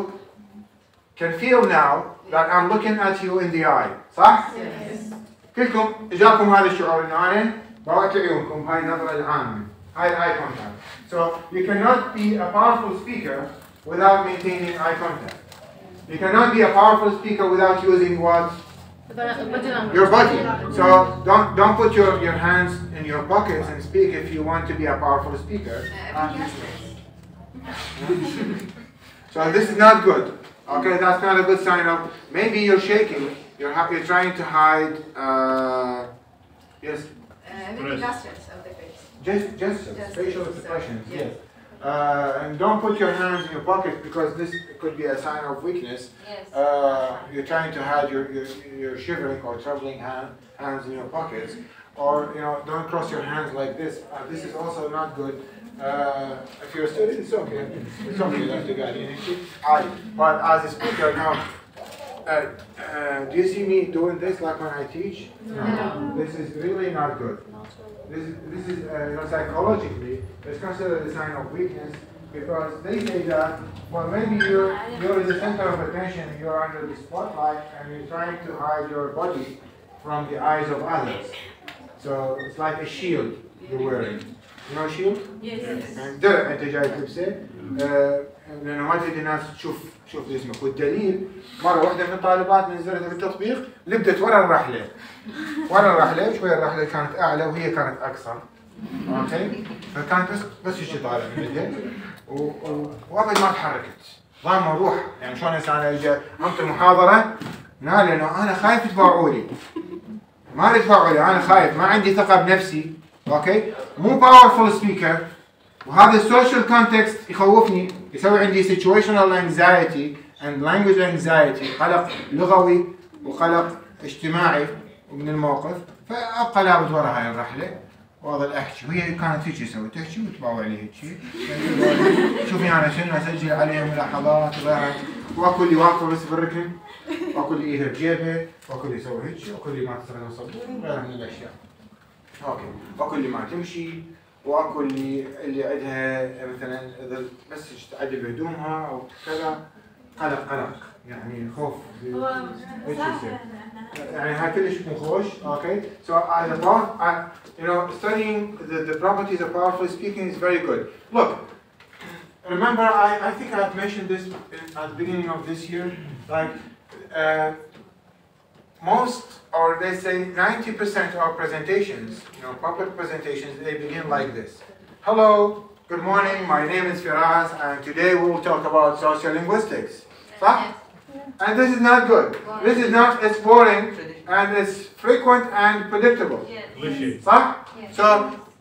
can feel now that I'm looking at you in the eye. صح؟ Yes. كلكم إجاكم هذا الشعور إنه أنا بوقت عيونكم هاي النظرة العامة. هاي eye contact. So you cannot be a powerful speaker without maintaining eye contact. You cannot be a powerful speaker without using what? Your body. So don't put your hands in your pockets and speak if you want to be a powerful speaker. So this is not good. Okay, that's not a good sign of maybe you're shaking. You're trying to hide. Yes. Gestures of the face. Gestures, facial expressions. Yes. And don't put your hands in your pockets because this could be a sign of weakness. Yes. You're trying to hide your shivering or trembling hands in your pockets, or don't cross your hands like this. This is also not good. If you're a student, it's okay. It's okay that you got in. But as a speaker now, do you see me doing this like when I teach? No. This is really not good. This is psychologically, it's considered a sign of weakness because they say that, well, maybe you're the center of attention, you're under the spotlight, and you're trying to hide your body from the eyes of others. So it's like a shield you're wearing. You know shield? Yes. درع انت جاي تلبسه لانه ما تريد الناس تشوف جسمك، والدليل مره واحده من الطالبات نزلتها بالتطبيق لبدت ورا الرحله شويه الرحله كانت اعلى وهي كانت اقصر. اوكي؟ فكانت بس هيك طالعه من ايدها وابد ما تحركت ضامه روح. يعني شلون هسه انا اجي انطي المحاضره نالي انه انا خايف يتبعوا لي، ما يتبعوا لي، انا خايف، ما عندي ثقه بنفسي. اوكي؟ مو باورفول سبيكر، وهذا السوشيال كونتكست يخوفني، يسوي عندي situational anxiety and language anxiety، قلق لغوي وقلق اجتماعي من الموقف، فابقى لابد ورا هاي الرحله واظل احكي، وهي كانت هيك تسوي تحكي وتباوع لي هيك شوفي انا شنو اسجل عليها ملاحظات وغيرها، واكو اللي واقفه بس بالركن، واكو اللي ايدها بجيبها، واكو اللي يسوي هيك، واكو اللي ما تستخدم صبور وغيرها من الاشياء. اوكي، واكو اللي ما تمشي، واكو اللي عندها مثلا بس تعدل بهدومها او كذا، قلق يعني خوف ايش يصير؟ يعني هاي كلش مو خوش. اوكي، so studying the properties of powerful speaking is very good. Look, remember I think I've mentioned this at the beginning of this year, like most, or they say 90% of presentations, public presentations, they begin like this. Hello, good morning, my name is Firas, and today we will talk about sociolinguistics. And this is not good. This is not, it's boring. and it's frequent and predictable. Yes. Glitchy. صح? Yes. So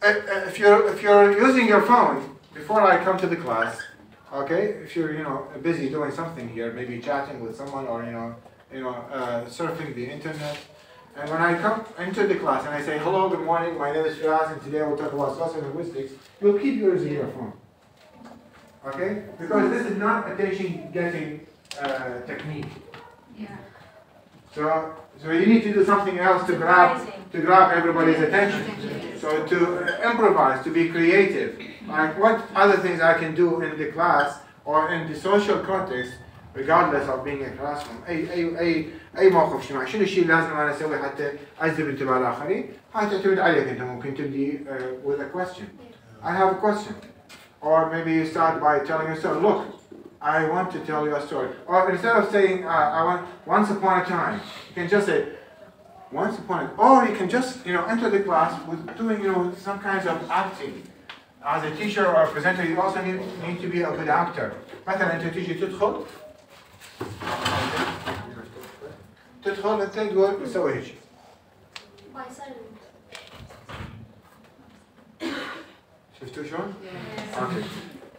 if you're using your phone before I come to the class, okay, if you're busy doing something here, maybe chatting with someone or surfing the internet, and when I come into the class and I say hello, good morning, my name is Firas, and today we'll talk about social linguistics, you'll keep using your phone, okay? Because this is not attention-getting technique. Yeah. So you need to do something else to grab everybody's attention. So to improvise, to be creative. Like what other things I can do in the class or in the social context, regardless of being a classroom. أي موقف اجتماعي، شنو الشيء اللي لازم أنا أسويه حتى أجذب انتباه الآخرين؟ هاي تعتمد عليك أنت ممكن تبدي with a question. I have a question. Or maybe you start by telling yourself, look, I want to tell you a story. Or instead of saying, I want once upon a time, you can just say, once upon a, or you can just, enter the class with doing, some kinds of acting. As a teacher or a presenter, you also need to be a good actor. مثلا أنت تيجي تدخل أنت تقول تسوي هيك. شفتوا شلون؟ اوكي.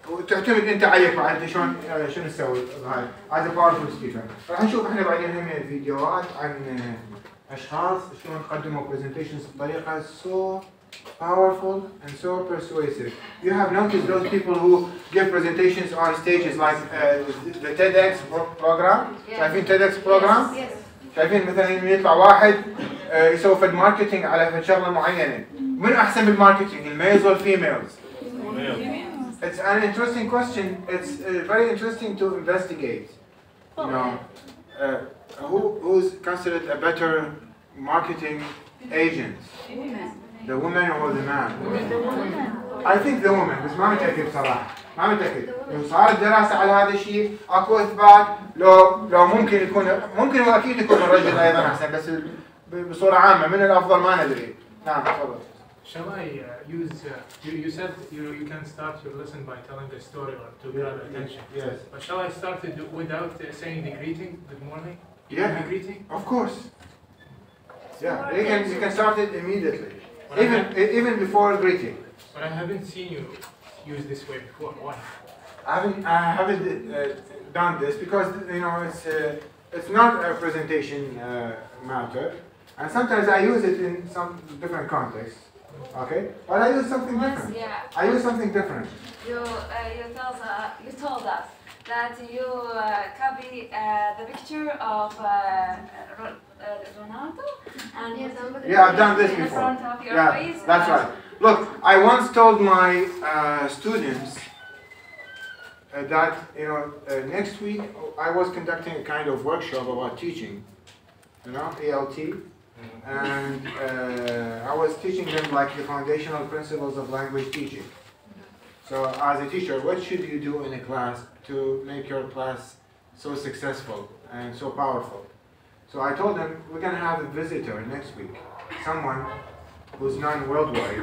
وتعتمد انت عليك بعد انت شلون شنو تسوي هاي. هذا باورفول سبيكر. راح نشوف احنا بعدين هم فيديوهات عن اشخاص شلون قدموا presentations بطريقه so powerful and so persuasive. You have noticed those people who give presentations on stages like the TEDx program. شايفين TEDx program؟ شايفين مثلا يطلع واحد يسوي فد ماركتينج على فد شغله معينه. من احسن بالماركتينج الميلز والفيميلز؟ It's an interesting question. It's very interesting to investigate. Who's considered a better marketing agent? The woman or the man? I think the woman. بس ما متأكد بصراحة. ما متأكد. لو صارت دراسة على هذا الشيء اكو اثبات لو ممكن واكيد يكون الرجل ايضا احسن بس بصورة عامة من الافضل ما ندري. نعم تفضل. Shall I use, you said you can start your lesson by telling a story or to grab attention. Yes. But shall I start it without saying the greeting, good morning? Yeah. The greeting? Of course. Yeah, you can start it immediately. Even before greeting. But I haven't seen you use this way before. Why? I haven't done this because it's not a presentation matter, and sometimes I use it in some different contexts. Okay, but I use something different. Yeah. I use something different. You told us that you copy the picture of Ronaldo and Yeah, I've done this in before. front of your Yeah, face. that's right. Look, I once told my students that next week I was conducting a kind of workshop about teaching, ELT. And I was teaching them like the foundational principles of language teaching. So as a teacher, what should you do in a class to make your class so successful and so powerful? So I told them we're going to have a visitor next week, someone who's non-worldwide,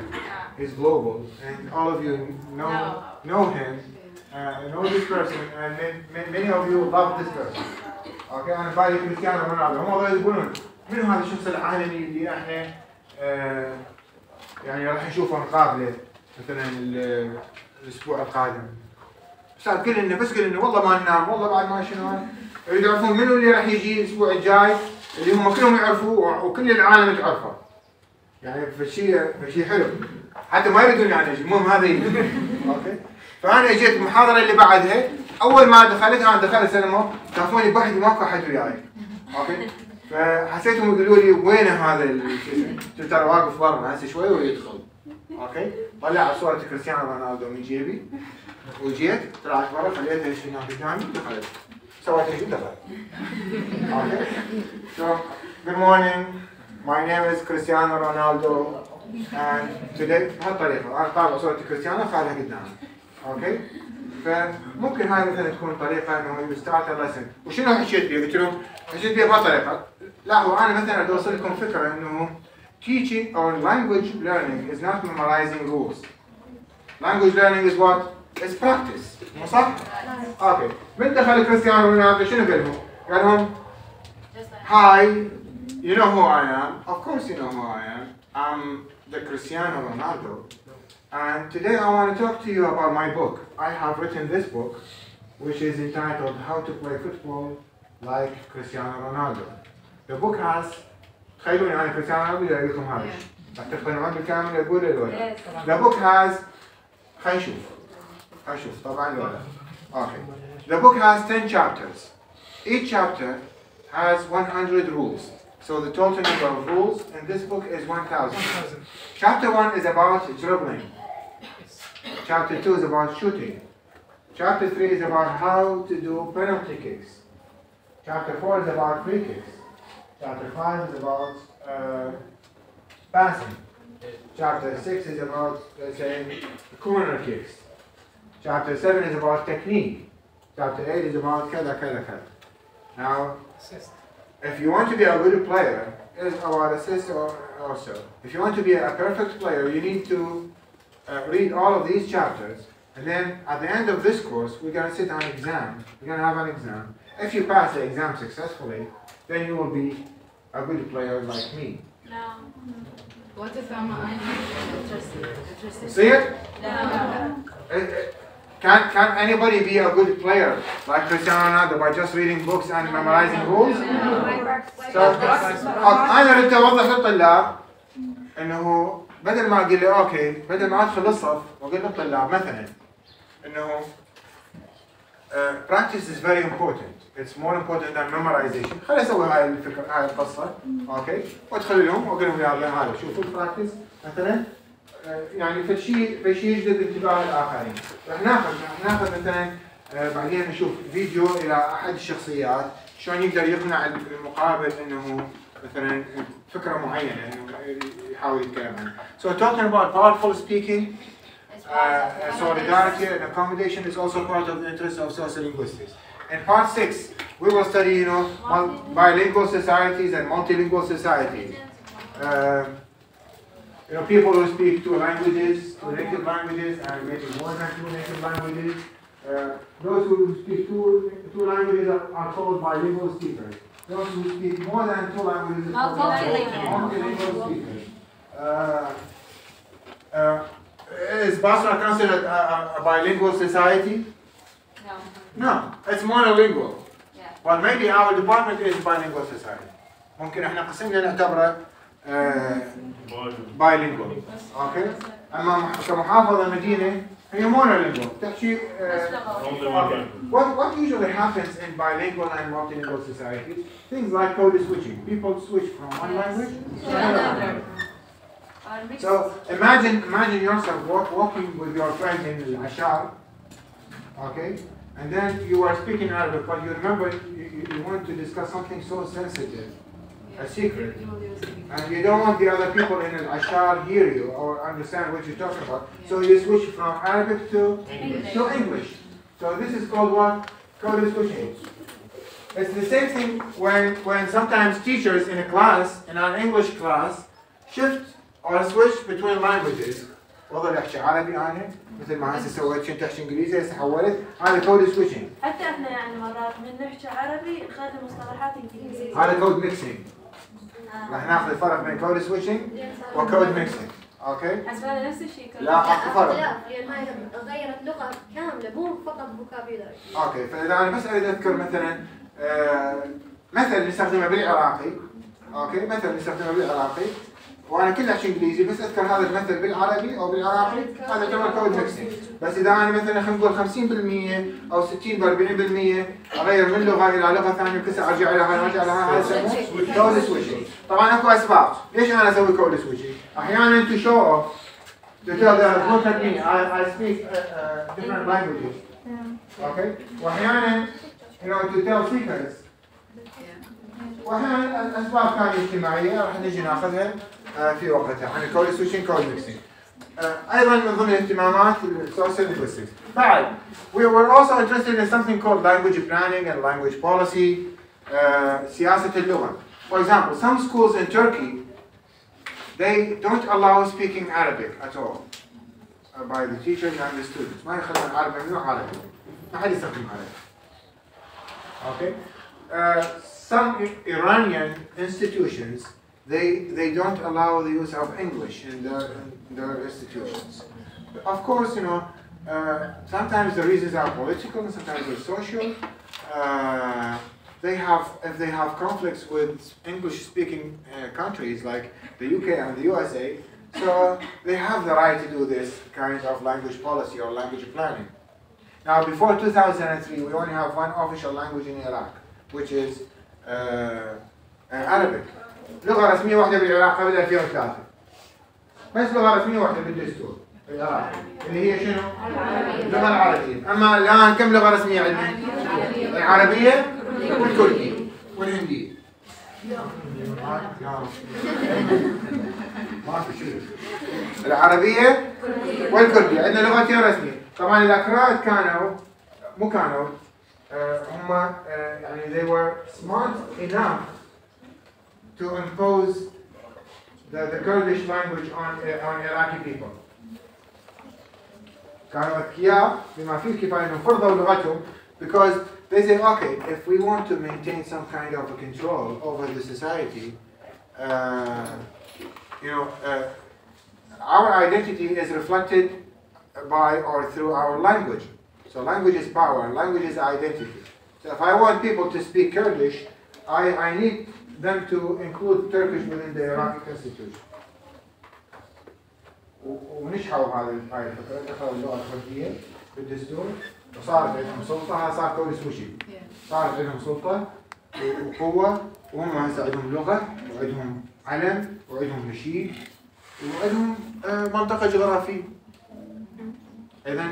he's global, and all of you know him, know this person, and many of you love this person. Okay, أنا بالي كريستيانو رونالدو، هم هذول يقولون من هذا الشخص العالمي اللي احنا يعني راح نشوفه نقابله مثلا الاسبوع القادم. استاذ قل لنا والله ما ننام والله بعد ما شنو يعرفون منو اللي راح يجي الاسبوع الجاي اللي هم كلهم يعرفوه وكل العالم تعرفه. يعني فشيء حلو حتى ما يريدون يعني يجي المهم هذا يجي. اوكي فانا اجيت المحاضره اللي بعدها اول ما دخلت سلموا شافوني بوحدي ماكو احد وياي. اوكي فحسيتهم يقولوا لي وين هذا الشيء؟ قلت ترى واقف برا هسه شوي ويدخل. اوكي طلع صوره كريستيانو رونالدو من جيبي وجيت طلعت برا خليتها هنا قدامي دخلت سويت هيك دخلت. اوكي so good morning my name is Cristiano Ronaldo and today بهالطريقه انا طالع صوره كريستيانو خليها قدامي. اوكي فممكن هاي مثلا تكون طريقه انه يو ستارت لسن. وشنو حكيت بيه؟ قلت لهم حكيت بيه بهالطريقه. لا هو انا مثلا بدي اوصل لكم فكره انه teaching or language learning is not memorizing rules. Language learning is what? It's practice. مو صح؟ اوكي من دخل كريستيانو رونالدو شنو قال لهم؟ قال لهم هاي You know who I am. Of course you know who I am. I'm the Cristiano Ronaldo. And today I want to talk to you about my book. I have written this book, which is entitled How to Play Football Like Cristiano Ronaldo. The book has تخيلوني أنا كريستيانو رونالدو يقول لكم هذا. راح تقتنعون بالكامل يقول الولد. The book has خلينا نشوف طبعا الولد. Okay. The book has 10 chapters. Each chapter has 100 rules. So the total number of rules in this book is 1,000. Chapter 1 is about dribbling. Chapter 2 is about shooting. Chapter 3 is about how to do penalty kicks. Chapter 4 is about free kicks. Chapter 5 is about passing. Chapter 6 is about, let's say, corner kicks. Chapter 7 is about technique. Chapter 8 is about kada, kada, kada. Now, if you want to be a good player, it's about assist also. If you want to be a perfect player, you need to read all of these chapters, and then at the end of this course, we're going to sit on an exam. We're going to have an exam. If you pass the exam successfully, then you will be a good player like me. No. What if I'm interested? See it? No. Can anybody be a good player like Cristiano Ronaldo by just reading books and memorizing rules? So, أنا أردت أوضح للطلاب إنه بدل ما أقول له أوكي بدل ما أدخل الصف وأقول للطلاب مثلا إنه practice is very important. It's more important than memorization. خلي أسوي هاي الفكرة هاي القصة أوكي وأدخل لهم وأقول لهم يلا هذا شوفوا البراكتس مثلا يعني في شيء يجذب انتباه الآخرين. راح ناخذ مثلا بعدين نشوف فيديو إلى أحد الشخصيات شلون يقدر يقنع المقابل إنه مثلا فكرة معينة إنه يحاول يتكلم عنها. So talking about powerful speaking, solidarity and accommodation is also part of the interest of sociolinguistics. In part 6, we will study, bilingual societies and multilingual societies. People who speak 2 languages, 2 native languages, and maybe more than 2 native languages. Those who speak two languages are called bilingual speakers. Those who speak more than 2 languages are called multilingual speakers. Is Basra considered a bilingual society? No. No, it's monolingual. Yeah. Well, maybe our department is bilingual society. ممكن احنا قسمنا نعتبره bilingual. Okay. أما كمحافظة مدينة هي monolingual. تحكي What usually happens in bilingual and multilingual societies? Things like code switching. People switch from one language to another. So imagine yourself walking with your friend in Ashar, okay, and then you are speaking Arabic, but you remember you want to discuss something so sensitive, a secret, and you don't want the other people in Ashar hear you or understand what you're talking about. So you switch from Arabic to English. So this is called what? Code switching. It's the same thing when sometimes teachers in a class, in an English class, shift or switch between languages. والله احكي عربي انا مثل ما هسه سويت كنت احكي انجليزي هسه حولت هذا كود سويتشنج. حتى احنا يعني مرات من نحكي عربي نخلي مصطلحات انجليزيه. هذا كود ميكسينج. راح ناخذ الفرق بين كود سويتشنج وكود ميكسينج. اوكي؟ حسب نفس الشيء. لا اكو فرق. لان هاي غيرت لغه كامله مو فقط فوكابيلري. اوكي فاذا انا بس اريد اذكر مثلا مثل نستخدمه بالعراقي. اوكي مثل نستخدمه بالعراقي. وانا كله احكي انجليزي بس اذكر هذا المثل بالعربي او بالعراقي هذا يعتبر كود ميكسينج. بس اذا انا مثلا خلينا نقول 50% او 60 ب 40% اغير من لغه الى لغه ثانيه وكسر ارجع لها هذا يسموه كود سويتشنج. طبعا اكو اسباب ليش انا اسوي كود سويتشنج؟ احيانا to show off to tell them look at me I speak different languages. Okay? واحيانا to tell secrets. واحيانا اسباب ثانيه اجتماعيه راح نجي ناخذها في وقتها عن الكود سويتشنج كود ميكسينج. ايضا من ضمن اهتمامات السوشيال لينغويستكس. بعد we were also interested in something called language planning and language policy. سياسة اللغة. For example, some schools in Turkey they don't allow speaking Arabic at all by the teachers and the students. ما يخلون العربي ممنوع عربي. ما حد يستخدم عربي. Okay. some Iranian institutions they don't allow the use of English in their institutions. Of course, you know, sometimes the reasons are political and sometimes they're social. If they have conflicts with English-speaking countries like the UK and the USA, so they have the right to do this kind of language policy or language planning. Now, before 2003, we only have one official language in Iraq, which is Arabic. لغة رسمية واحدة بالعراق قبل 2003. بس لغة رسمية واحدة بالدستور في العراق اللي هي شنو؟ اللغة العربية. أما الآن كم لغة رسمية عندنا؟ العربية والكردية والهندية. ما في شيء. العربية والكردية عندنا لغتين رسمية. طبعا الأكراد كانوا هم يعني they were smart enough to impose the Kurdish language on Iraqi people. كانوا أذكياء بما فيه الكفاية إنهم فرضوا لغتهم because they say, okay, if we want to maintain some kind of a control over the society, our identity is reflected by or through our language. So language is power, language is identity. So if I want people to speak Kurdish, I need them to include Turkish within the Iraqi constitution. ونشحوا هذه الفكرة، دخلوا اللغة الكردية بالدستور وصارت عندهم سلطة. هذا صار كورس وشي. صارت عندهم سلطة وقوة وهم هسه عندهم لغة وعندهم علم وعندهم نشيد وعندهم منطقة جغرافية. إذا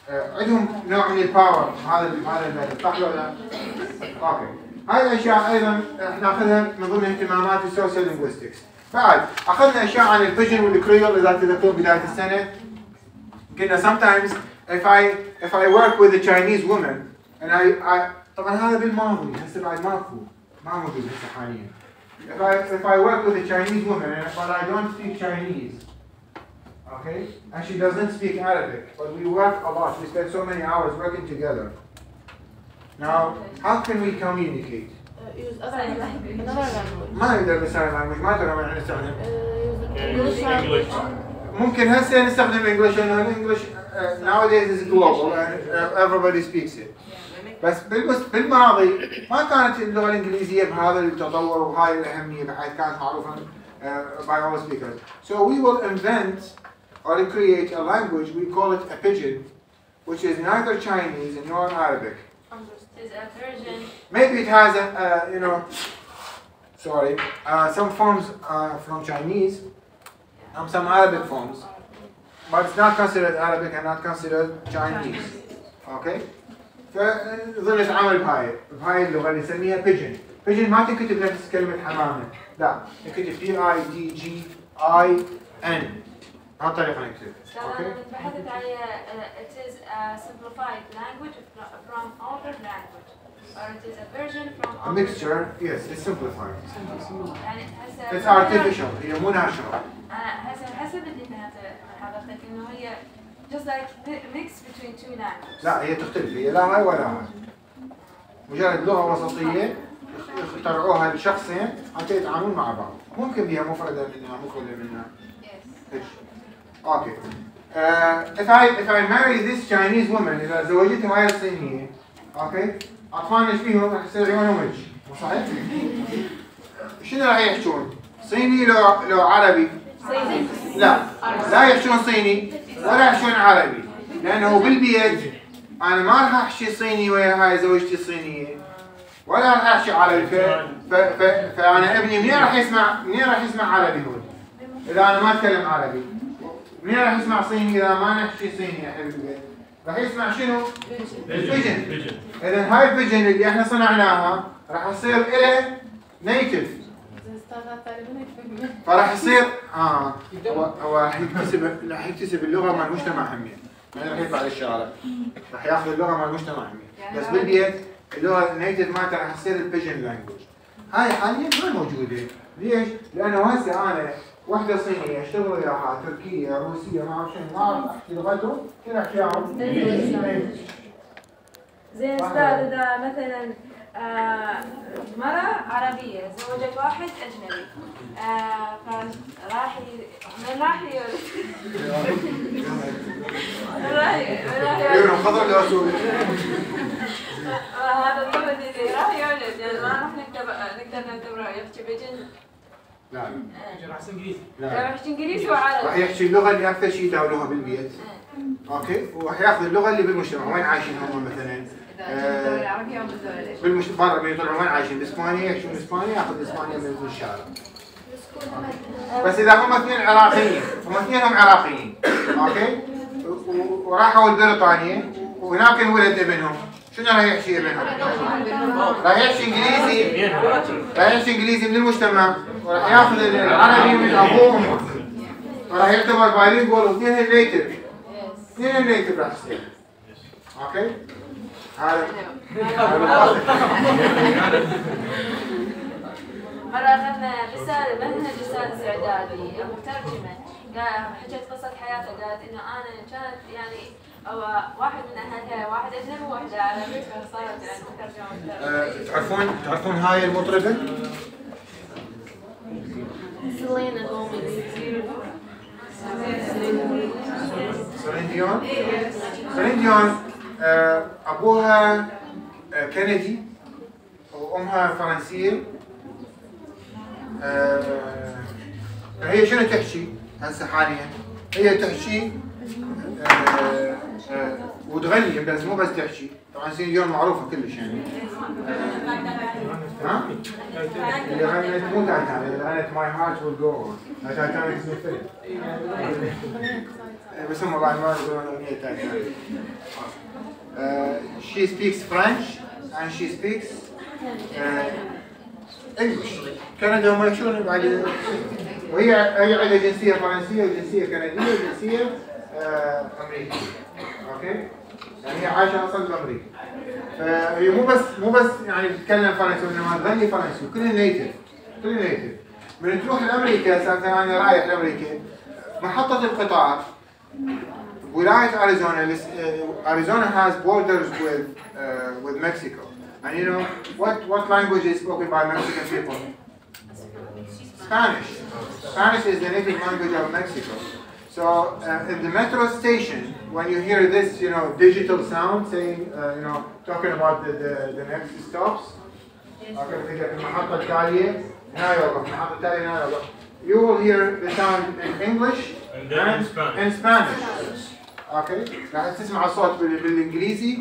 عندهم نوع من الباور. هذا صح ولا لا؟ اوكي. هاي الاشياء ايضا احنا ناخذها من ضمن اهتمامات السوشيال لينغويستكس. بعد اخذنا اشياء عن البيجن والكريول اذا تذكرون بداية السنة. قلنا sometimes if I work with a Chinese woman and I طبعا هذا بالماضي هسه بعد ما موجود هسه حاليا. If I work with a Chinese woman but I don't speak Chinese, okay, and she doesn't speak Arabic, but we work a lot. We spend so many hours working together. Now, how can we communicate? Use another language. ما نقدر نستخدم language. ما ترى ما نستخدم. English. ممكن هسه نستخدم English لأن English nowadays is global and everybody speaks it. بس بالماضي ما كانت اللغة الإنجليزية بهذا التطور وهاي الأهمية بحيث كانت معروفة by all speakers. So we will invent or create a language. We call it a pidgin, which is neither Chinese nor Arabic. Is a version. Maybe it has some forms from Chinese and some Arabic forms, but it's not considered Arabic and not considered Chinese. Okay? فظل نتعامل بهاي اللغة اللي نسميها pidgin. pidgin ما تنكتب نفس كلمة حمامة، لا، تنكتب P-I-D-G-I-N. بهالطريقة نكتب. Okay. It is a simplified language from older language, or it is a version from older. A mixture, yes, it's simplified. يعني It's artificial. هي مو natural. حسب اللي فهمته حضرتك إنه هي just like mix between two languages. لا هي تختلف، هي لا هاي ولا هاي. مجرد لغة وسطية اخترعوها الشخصين حتى يتعاملون مع بعض. ممكن بها مفردة منها مفردة منها. Yes. Okay. If I marry this Chinese woman إذا زوجتها هاي الصينية، okay، أطفالنا إيش فيهم؟ راح يصير عيونهم وجه، مو صحيح؟ شنو راح يحجون؟ صيني لو عربي؟ صيني. لا يحجون صيني ولا يحجون عربي، لأنه بالبيت أنا ما راح أحكي صيني ويا هاي زوجتي الصينية، ولا راح أحكي عربي، فأنا ابني منين راح يسمع عربي هو؟ إذا أنا ما أتكلم عربي. منين راح يسمع صيني إذا ما نحكي صيني احنا بالبيت؟ راح يسمع شنو؟ البيجن. إذا هاي البيجن اللي احنا صنعناها راح يصير إله نيتف. فراح يصير هو راح يكتسب اللغة مال المجتمع همية. ما راح يطلع للشارع. راح ياخذ اللغة مال المجتمع همية. بس بالبيت اللغة النيتف مالته راح تصير البيجن لانجوج. هاي حاليا ما موجودة. ليش؟ لأنه هسه أنا وحدة صينية اشتغل وياها تركية روسية ما اعرف شنو، ما اعرف احكي لغتهم، كيف احكيهم؟ زين استاذ اذا مثلا مرة عربية زوجت واحد أجنبي. فراح من راح يولد. خضر ولا اسود؟ هذا الطفل اللي راح يولد يعني ما راح نقدر نعتبره يحكي بجن. لا راح يحكي انجليزي. راح يحكي انجليزي وعربي. راح يحكي اللغة اللي أكثر شيء يداولوها بالبيت. اوكي، وراح ياخذ اللغة اللي بالمجتمع، وين عايشين هم مثلا؟ بالدولة العربية أو بالدولة الإيش؟ بالمجتمع برا يطلعون وين عايشين؟ بإسبانيا، يحكون إسبانيا، ياخذ إسبانيا من الشارع. بس إذا هم اثنين عراقيين، هم اثنينهم عراقيين، اوكي؟ وراحوا لبريطانيا وهناك انولد ابنهم، شنو راح يحكي ابنهم؟ راح يحكي انجليزي، راح يحكي انجليزي من المجتمع، وراح ياخذ العربي من ابوه، وراح يعتبر بايلينجوال، واثنين نيتف، اثنين نيتف راح يصير. اوكي؟ هذا مرة أخذنا رسالة منهج رسالة إعدادي مترجمه، حكت قصة حياته، قالت إنه أنا كانت يعني واحد من أهلها واحد أجنبي وواحدة عربية، فصارت يعني مترجمة. تعرفون هاي المطربة؟ سيلينا جوميز. سيلين ديون؟ سيلين ديون أبوها كندي وأمها فرنسية. هي شنو تحكي هسه حاليا؟ هي تحكي وتغني، بس مو بس تحكي، طبعا سيلين ديون معروفة كلش يعني. ها؟ اللي غنت مو تايتانيك، اللي غنت ماي هارت ويل جو اون، تايتانيك اسمه فيلم. بس هم بعد ما يقولون اغنية تايتانيك. She speaks French and she speaks English. كندا هم يحكون بعد، وهي عندها جنسية فرنسية وجنسية كندية وجنسية أمريكية. أوكي؟ يعني هي عايشة أصلا بأمريكا. فهي مو بس يعني تتكلم فرنسي، وإنما تغني فرنسي، وكلها نيتف، كلها نيتف. من تروح لأمريكا، ساعتها أنا رايح لأمريكا، محطة القطار ولاية أريزونا. Arizona has borders with Mexico. And you know what language is spoken by Mexican people? Spanish. Spanish is the native language of Mexico. So in the metro station, when you hear this, digital sound saying, talking about the next stops, you will hear the sound in English and in Spanish. Okay? راح تسمع الصوت بالإنجليزي،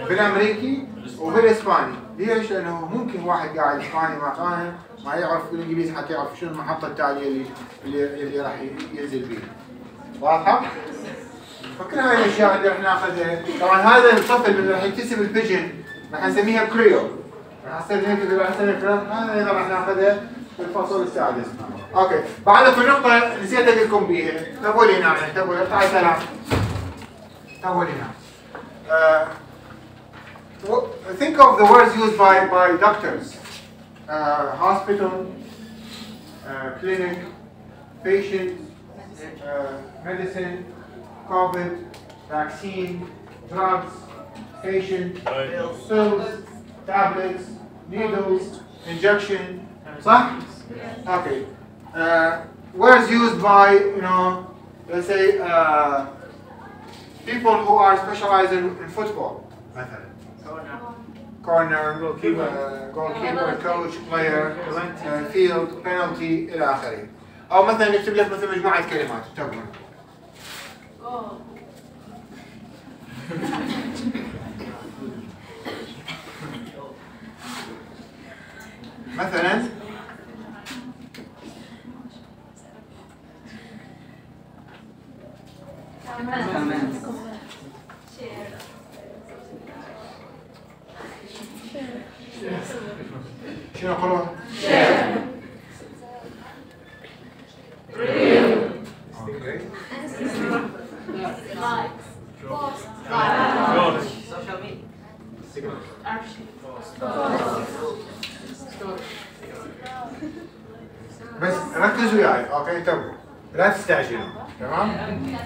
بالأمريكي، وبالإسباني. ليش؟ لأنه ممكن واحد قاعد إسباني ما فاهم، ما يعرف بالإنجليزي حتى يعرف شنو المحطة التالية اللي راح ينزل بيها. واضحة؟ فكل هاي الأشياء اللي راح ناخذها. طبعا هذا الطفل اللي راح يكتسب البيجن راح نسميها كريول. راح نسميها كريول، هذا اللي راح ناخذها في الفصل السادس. اوكي، بعد في نقطة نسيت أقول لكم بيها، تبوا لي هنا، تبوا لي، تعال سلام. تبوا لي هنا. Think of the words used by doctors. Hospital, clinic, patient, medicine, COVID, vaccine, drugs, patient, pills, tablets, needles, injection. صح? Okay. Words used by, let's say, people who are specialized in football. مثلا. Corner, goalkeeper, coach, player, field, penalty إلى آخره. أو مثلا نكتب لك مثل مجموعة كلمات تكون. مثلا شنو أقولها؟ Okay. بس ركزوا وياي، اوكي؟ انتبهوا، لا تستعجلوا، تمام؟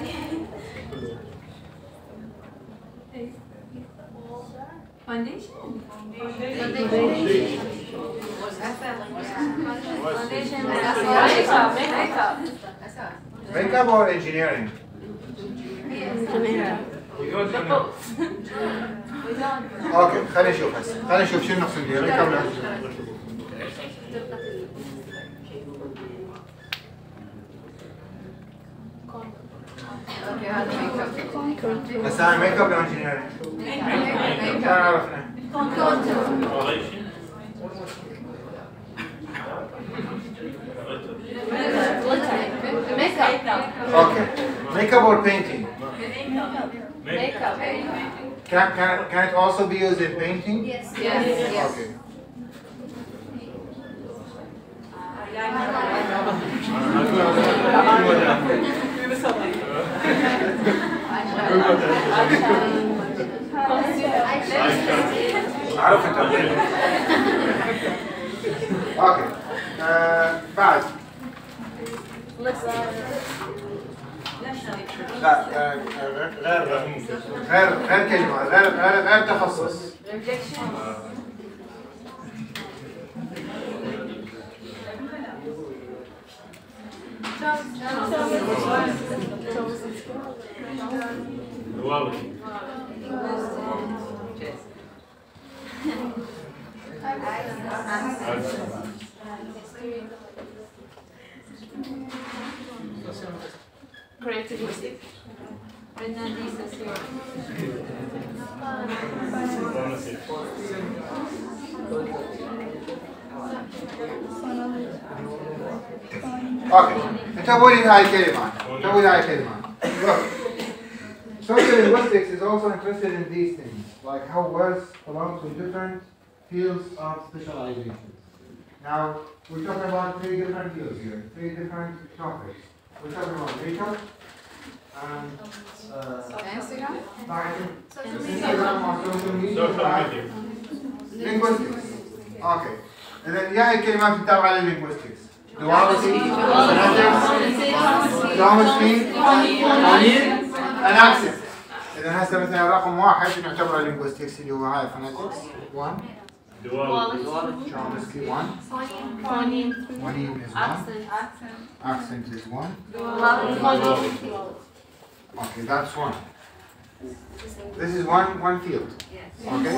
Makeup or engineering? اوكي خلينا نشوف هسه، خلينا نشوف شنو نقصد بها ميك اب. هسه ميك اب ولا انجينيرنج؟ ما عرفنا. Okay. Makeup or painting? Makeup. Can it also be used in painting? Yes. Okay. عرفت. Okay. بعد. لا غير كلمة غير تخصص. Creativity. اوكي انتبهوا لي هاي الكلمات. Look, social linguistics is also interested in these things, like how words belong to different fields of specialization. Now, we're talking about 3 different fields here, 3 different topics. We're talking about makeup and Instagram or social media. Linguistics. Okay. And then يا الكلمات التابعة للlinguistics. Duality, phonetics, geometry, and accent. إذا هسه مثلا رقم 1 نعتبره linguistics اللي هو هاي phonetics 1. Geometry 1. Phoneme is 1. Accent is 1. Okay, that's 1. This is one field. Okay?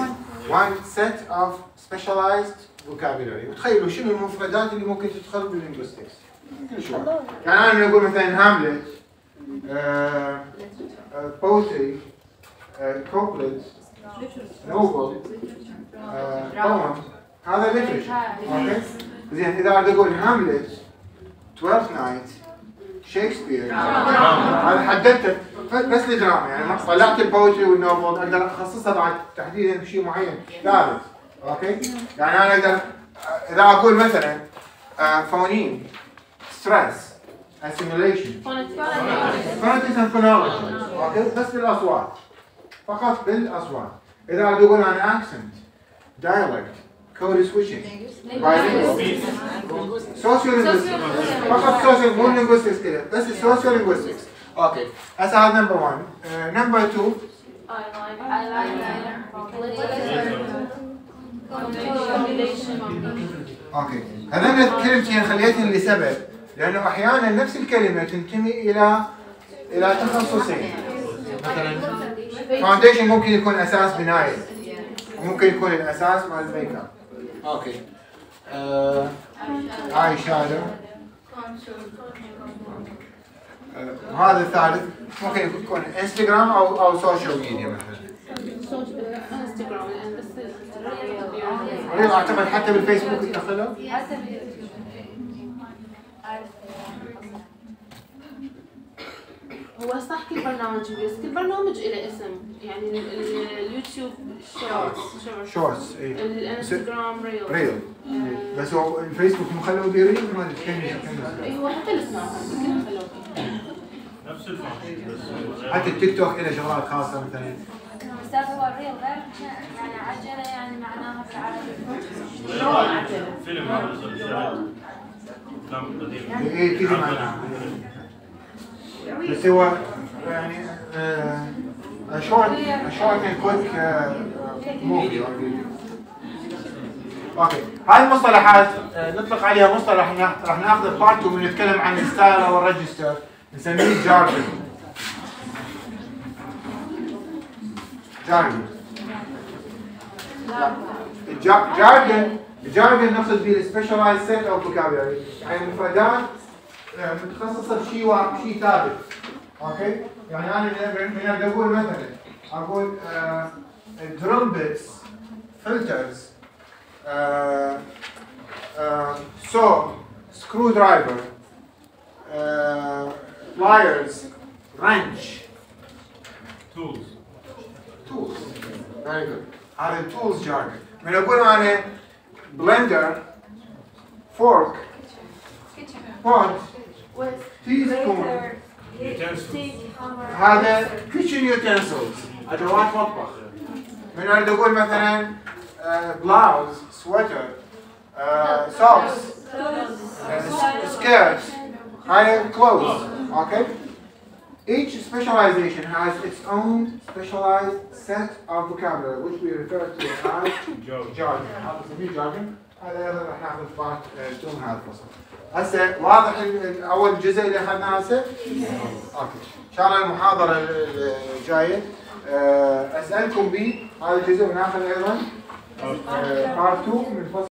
One set of specialized vocabulary. وتخيلوا شنو المفردات اللي ممكن تدخل بالlinguistics. يعني أنا نقول مثلا هاملت poetry couplet novel poem هذا literature. Okay? زين إذا أريد أقول هاملت 12th night شكسبير هذا حددته بس الدراما، يعني ما طلعت البوتري والنوفل اقدر اخصصها بعد تحديدا بشيء معين ثابت. اوكي؟ يعني انا اقدر اذا اقول مثلا فونيم ستريس اسيميليشن فونيتكس اند فونولوجي اوكي بس بالاصوات فقط بالاصوات. اذا اريد اقول عن اكسنت دايلكت كود سويتشنج سوشيال لينغويستكس فقط سوشيال مو لينغويستكس كذا بس سوشيال لينغويستكس. اوكي هسه هذا نمبر 1. نمبر 2 اوكي هذول كلمتين خليتهم لسبب لانه احيانا نفس الكلمه تنتمي الى تخصصين. مثلا فاونديشن ممكن يكون اساس بنايه وممكن يكون الاساس مال الميك اب. اوكي اي شادو وهذا الثالث ممكن يكون انستغرام او سوشيال ميديا مثلا. انستغرام بس ريل اعتقد حتى بالفيسبوك يدخلوا. هو صح كل برنامج بس كل برنامج له اسم، يعني اليوتيوب شورتس الانستغرام ريل بس هو الفيسبوك مخلوه بريل ما ادري ايوه حتى الاسناب كلهم خلوه نفس الفانكشن بس حتى التيك توك له شغلات خاصه مثلا. استاذ هو الريل غير يعني عجله يعني معناها بالعربي فيلم افلام قديمه ايه كذا معناها بس هو يعني a short and quick موفي او فيديو. اوكي هاي المصطلحات نطلق عليها مصطلح راح ناخذه بارت 2 ونتكلم عن الستايل او الريجستر نسميه جارجن. جارجن نقصد به السبيشالايز سيت او فوكابيولري، يعني مفردات متخصصه بشيء ثابت. اوكي يعني انا من اقول مثلا اقول دريل بيتس فلترز saw screwdriver pliers wrench tools. very good. هذا التولز جارجن. من اقول انا blender fork pot teaspoon هذا kitchen utensils ادوات مطبخ. من اريد اقول مثلا blouse sweater socks skirts هاي clothes. Okay, each specialization has its own specialized set of vocabulary which we refer to as jargon. هذا نسميه jargon. هذا ايضا راح ناخذ بارت 2 من هذا الفصل. هسه واضح اول جزء اللي اخذناه هسه؟ اوكي. ان شاء الله المحاضره الجايه اسالكم به هذا الجزء وناخذ ايضا بارت 2 من الفصل